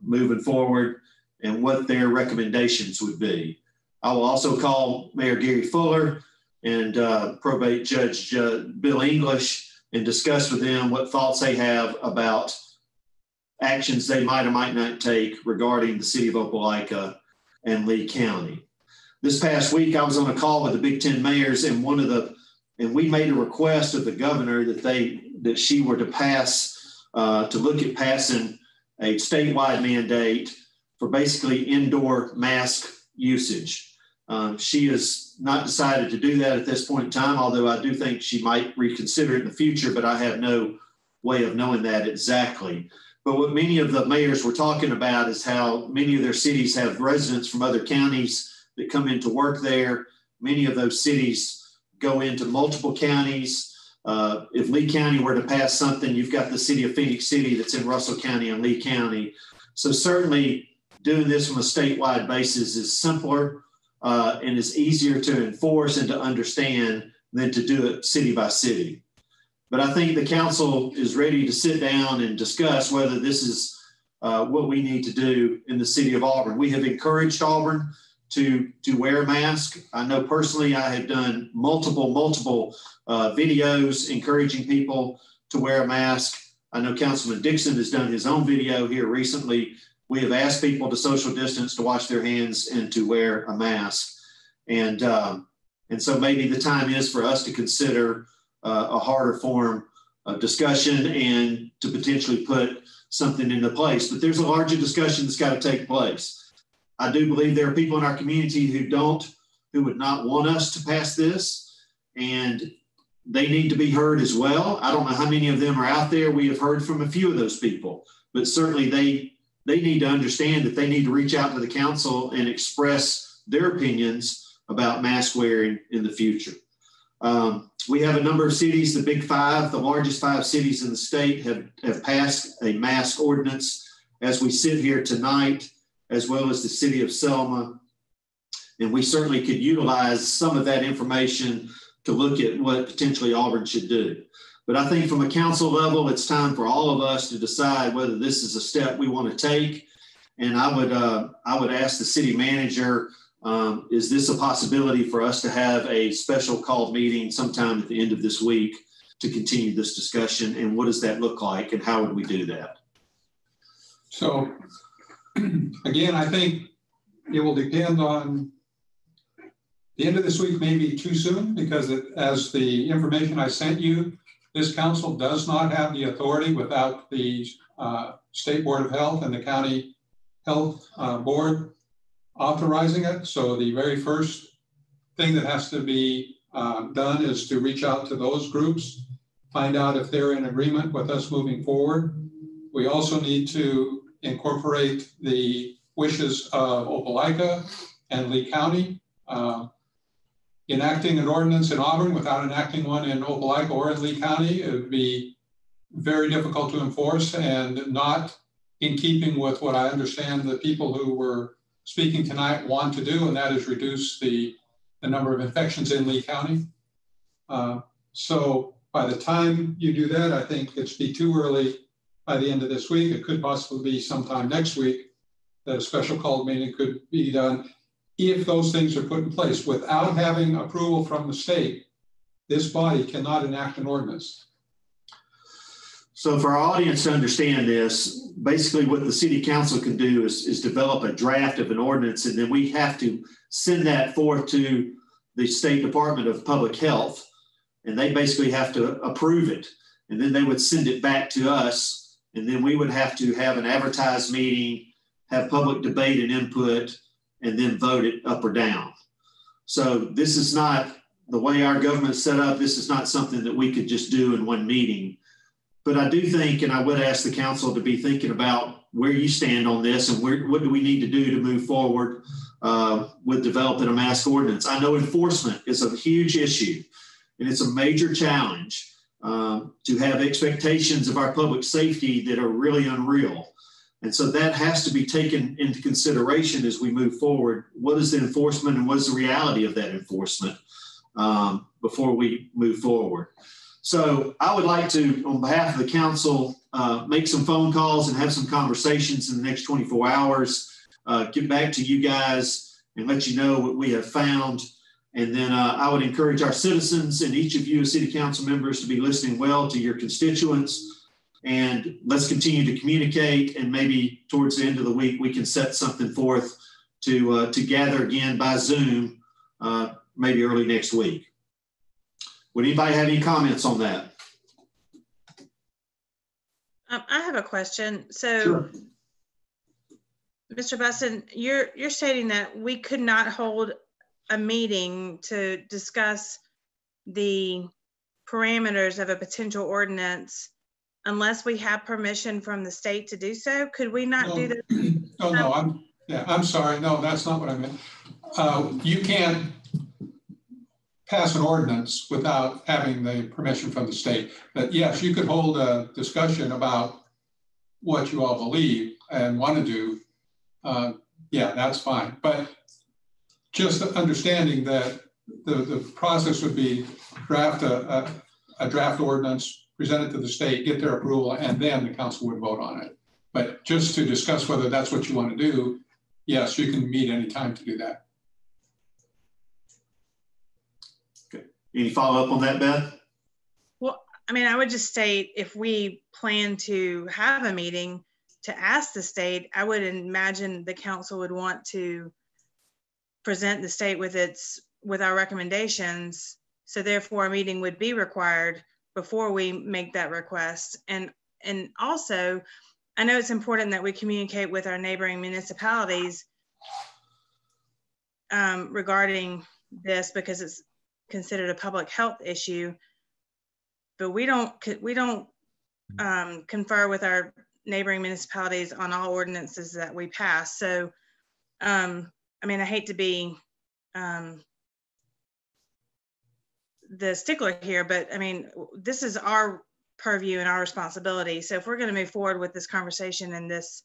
moving forward and what their recommendations would be. I will also call Mayor Gary Fuller and probate Judge Bill English and discuss with them what thoughts they have about actions they might or might not take regarding the city of Opelika and Lee County. This past week, I was on a call with the Big Ten mayors, and we made a request of the governor that she were to look at passing a statewide mandate for basically indoor mask usage. She has not decided to do that at this point in time, although I do think she might reconsider it in the future, but I have no way of knowing that exactly. But what many of the mayors were talking about is how many of their cities have residents from other counties that come in to work there. Many of those cities go into multiple counties. If Lee County were to pass something, you've got the city of Phoenix City that's in Russell County and Lee County. So certainly doing this from a statewide basis is simpler and is easier to enforce and to understand than to do it city by city. But I think the council is ready to sit down and discuss whether this is what we need to do in the city of Auburn. We have encouraged Auburn to wear a mask. I know personally I have done multiple videos encouraging people to wear a mask. I know Councilman Dixon has done his own video here recently. We have asked people to social distance, to wash their hands, and to wear a mask. And so maybe the time is for us to consider a harder form of discussion and to potentially put something into place. But there's a larger discussion that's got to take place. I do believe there are people in our community who would not want us to pass this, and they need to be heard as well. I don't know how many of them are out there. We have heard from a few of those people, but certainly they need to understand that they need to reach out to the council and express their opinions about mask wearing in the future. We have a number of cities, the Big Five, the largest 5 cities in the state have passed a mask ordinance as we sit here tonight, as well as the city of Selma. And we certainly could utilize some of that information to look at what potentially Auburn should do. But I think from a council level, it's time for all of us to decide whether this is a step we want to take. And I would ask the city manager, is this a possibility for us to have a special called meeting sometime at the end of this week to continue this discussion? And what does that look like and how would we do that? So again, I think it will depend on the end of this week, maybe too soon, because as the information I sent you, this council does not have the authority without the State Board of Health and the County Health Board authorizing it. So the very first thing that has to be done is to reach out to those groups, find out if they're in agreement with us moving forward. We also need to incorporate the wishes of Opelika and Lee County. Enacting an ordinance in Auburn without enacting one in Opelika or in Lee County, it would be very difficult to enforce and not in keeping with what I understand the people who were speaking tonight want to do, and that is reduce the number of infections in Lee County. So by the time you do that, I think it's be too early by the end of this week. It could possibly be sometime next week that a special call meeting could be done. If those things are put in place without having approval from the state, this body cannot enact an ordinance. So for our audience to understand this, basically what the city council can do is develop a draft of an ordinance, and then we have to send that forth to the State Department of Public Health, and they basically have to approve it. And then they would send it back to us, and then we would have to have an advertised meeting, have public debate and input, and then vote it up or down. So this is not the way our government is set up. This is not something that we could just do in one meeting. But I do think, and I would ask the council to be thinking about where you stand on this and what do we need to do to move forward with developing a mask ordinance. I know enforcement is a huge issue, and it's a major challenge to have expectations of our public safety that are really unreal. And so that has to be taken into consideration as we move forward. What is the enforcement and what is the reality of that enforcement before we move forward? So I would like to, on behalf of the council, make some phone calls and have some conversations in the next 24 hours, get back to you guys and let you know what we have found. And then I would encourage our citizens and each of you as city council members to be listening well to your constituents. And let's continue to communicate, and maybe towards the end of the week, we can set something forth to gather again by Zoom, maybe early next week. Would anybody have any comments on that? I have a question. So, sure. Mr. Buston, you're stating that we could not hold a meeting to discuss the parameters of a potential ordinance unless we have permission from the state to do so. Could we not do that? No, I'm sorry. No, that's not what I meant. You can't pass an ordinance without having the permission from the state. But yes, you could hold a discussion about what you all believe and want to do. Yeah, that's fine. But just understanding that the process would be draft a draft ordinance, present it to the state, get their approval, and then the council would vote on it. But just to discuss whether that's what you want to do, yes, you can meet any time to do that. Okay. Any follow up on that, Beth? Well, I mean, I would just state if we plan to have a meeting to ask the state, I would imagine the council would want to present the state with our recommendations. So therefore a meeting would be required before we make that request. And also, I know it's important that we communicate with our neighboring municipalities regarding this because it's considered a public health issue, but we don't confer with our neighboring municipalities on all ordinances that we pass. So, I mean, I hate to be the stickler here, but I mean, this is our purview and our responsibility. So if we're going to move forward with this conversation and this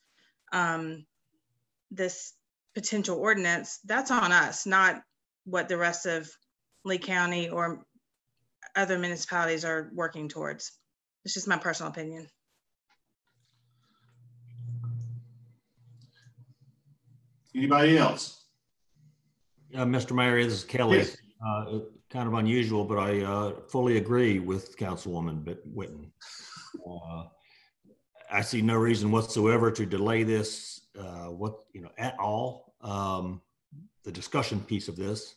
this potential ordinance, that's on us, not what the rest of Lee County or other municipalities are working towards. It's just my personal opinion. Anybody else? Mr. Mayor, this is Kelly. Yes. Kind of unusual, but I fully agree with Councilwoman Witten. I see no reason whatsoever to delay this, at all. The discussion piece of this,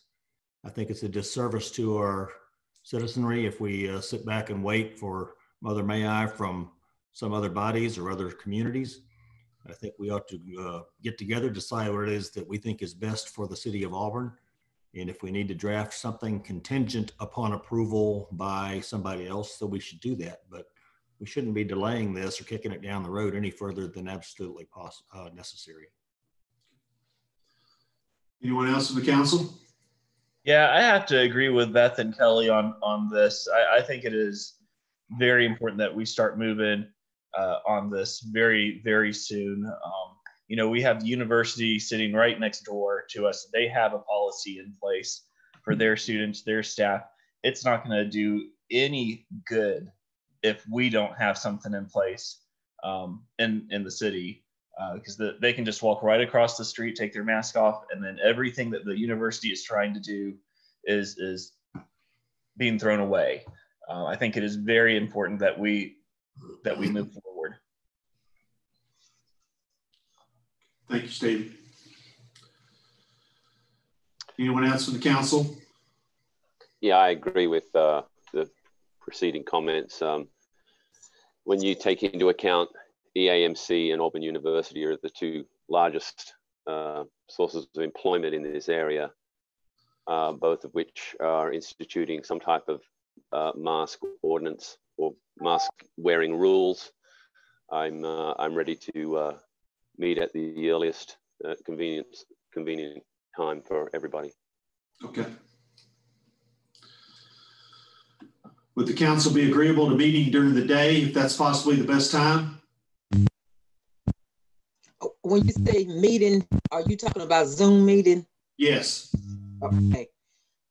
I think it's a disservice to our citizenry if we sit back and wait for Mother May I from some other bodies or other communities. I think we ought to get together, decide what it is that we think is best for the city of Auburn. And if we need to draft something contingent upon approval by somebody else, so we should do that. But we shouldn't be delaying this or kicking it down the road any further than absolutely necessary. Anyone else in the council? Yeah, I have to agree with Beth and Kelly on this. I think it is very important that we start moving on this very, very soon. We have the university sitting right next door to us. They have a policy in place for their students, their staff. It's not going to do any good if we don't have something in place in the city, because they can just walk right across the street, take their mask off, and then everything that the university is trying to do is being thrown away. I think it is very important that we move forward. Thank you, Steve. Anyone else from the council? Yeah, I agree with the preceding comments. When you take into account EAMC and Auburn University are the two largest sources of employment in this area, both of which are instituting some type of mask ordinance or mask wearing rules, I'm ready to meet at the earliest convenient time for everybody. Okay. Would the council be agreeable to meeting during the day if that's possibly the best time? When you say meeting, are you talking about Zoom meeting? Yes. Okay.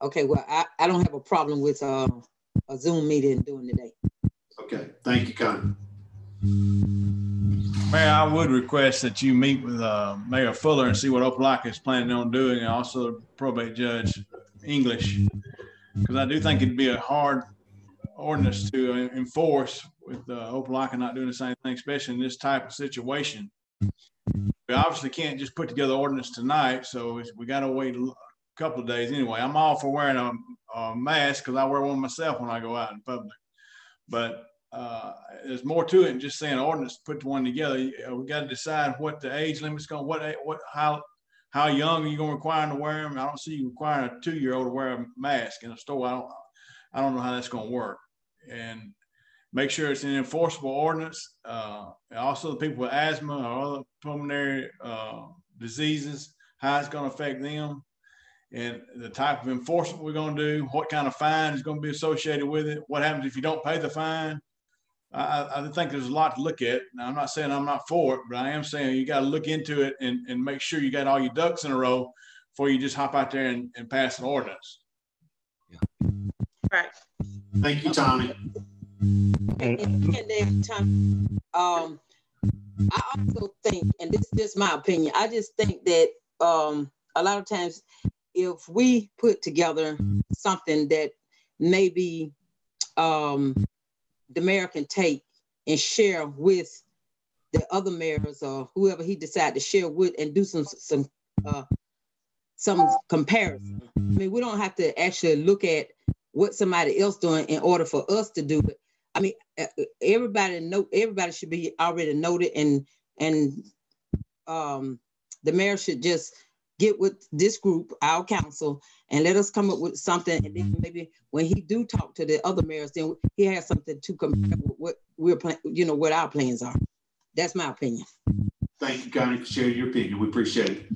Okay, well, I don't have a problem with a Zoom meeting during the day. Okay, thank you, Connie. Mayor, I would request that you meet with Mayor Fuller and see what Opelika is planning on doing, and also probate judge English, because I do think it'd be a hard ordinance to enforce with Opelika not doing the same thing, especially in this type of situation. We obviously can't just put together ordinance tonight, so we got to wait a couple of days anyway. I'm all for wearing a mask because I wear one myself when I go out in public, but there's more to it than just saying ordinance, put one together. We got to decide what the age limit's going, how young are you going to require them to wear them? I don't see you requiring a 2-year-old to wear a mask in a store. I don't know how that's going to work. And make sure it's an enforceable ordinance. Also, the people with asthma or other pulmonary diseases, how it's going to affect them, and the type of enforcement we're going to do, what kind of fine is going to be associated with it, what happens if you don't pay the fine. I think there's a lot to look at. Now, I'm not saying I'm not for it, but I am saying you got to look into it and make sure you got all your ducks in a row before you just hop out there and pass an ordinance. Yeah. Right. Thank you, Tommy. I also think, and this is just my opinion, I just think that a lot of times if we put together something that maybe the mayor can take and share with the other mayors or whoever he decides to share with and do some comparison. I mean, we don't have to actually look at what somebody else doing in order for us to do it. I mean, everybody should be already noted, and the mayor should just get with this group, our council, and let us come up with something. And then maybe when he do talk to the other mayors, then he has something to compare with what we're planning, what our plans are. That's my opinion. Thank you, Connie, for sharing your opinion. We appreciate it.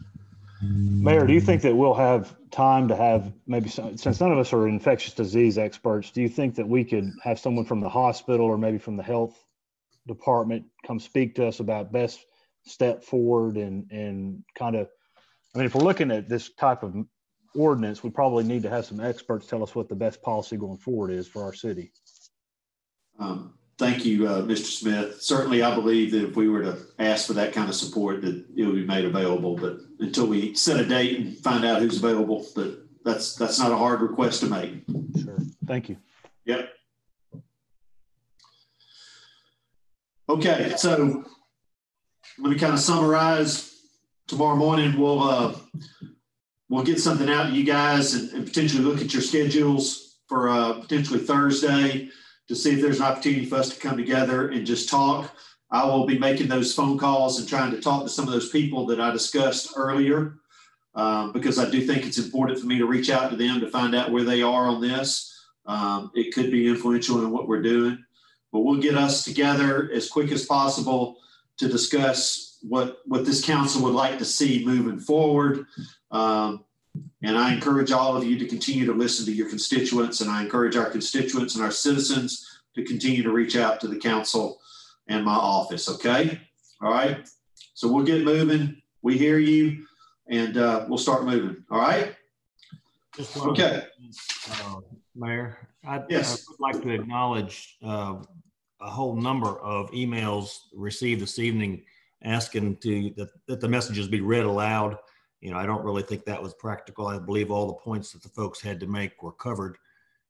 Mayor, do you think that we'll have time to have maybe since none of us are infectious disease experts, do you think that we could have someone from the hospital or maybe from the health department come speak to us about best step forward and kind of, I mean, if we're looking at this type of ordinance, we probably need to have some experts tell us what the best policy going forward is for our city. Thank you, Mr. Smith. Certainly, I believe that if we were to ask for that kind of support, that it would be made available. But until we set a date and find out who's available, but that's not a hard request to make. Sure. Thank you. Yep. Okay, so let me kind of summarize. Tomorrow morning, we'll get something out to you guys and potentially look at your schedules for potentially Thursday to see if there's an opportunity for us to come together and just talk. I will be making those phone calls and trying to talk to some of those people that I discussed earlier because I do think it's important for me to reach out to them to find out where they are on this. It could be influential in what we're doing, but we'll get us together as quick as possible to discuss what this council would like to see moving forward. And I encourage all of you to continue to listen to your constituents, and I encourage our constituents and our citizens to continue to reach out to the council and my office. Okay. All right. So we'll get moving. We hear you, and we'll start moving. All right. Okay. Mayor, yes. I would like to acknowledge a whole number of emails received this evening asking that the messages be read aloud. You know, I don't really think that was practical. I believe all the points that the folks had to make were covered.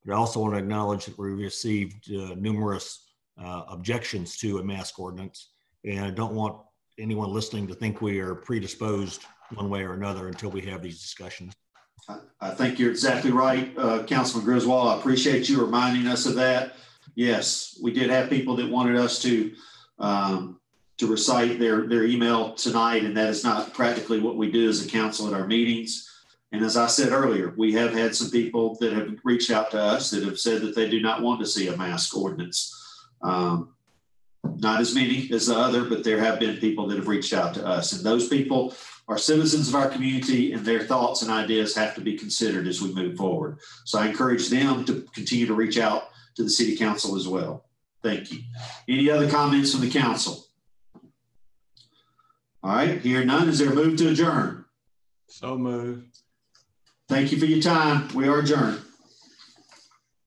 But I also want to acknowledge that we received numerous objections to a mask ordinance. And I don't want anyone listening to think we are predisposed one way or another until we have these discussions. I think you're exactly right, Councilman Griswold. I appreciate you reminding us of that. Yes, we did have people that wanted us to recite their email tonight, and that is not practically what we do as a council at our meetings. And as I said earlier, we have had some people that have reached out to us that have said that they do not want to see a mask ordinance. Not as many as the other, but there have been people that have reached out to us, and those people are citizens of our community, and their thoughts and ideas have to be considered as we move forward. So I encourage them to continue to reach out to the city council as well. Thank you. Any other comments from the council? All right, hearing none, is there a move to adjourn? So moved. Thank you for your time. We are adjourned.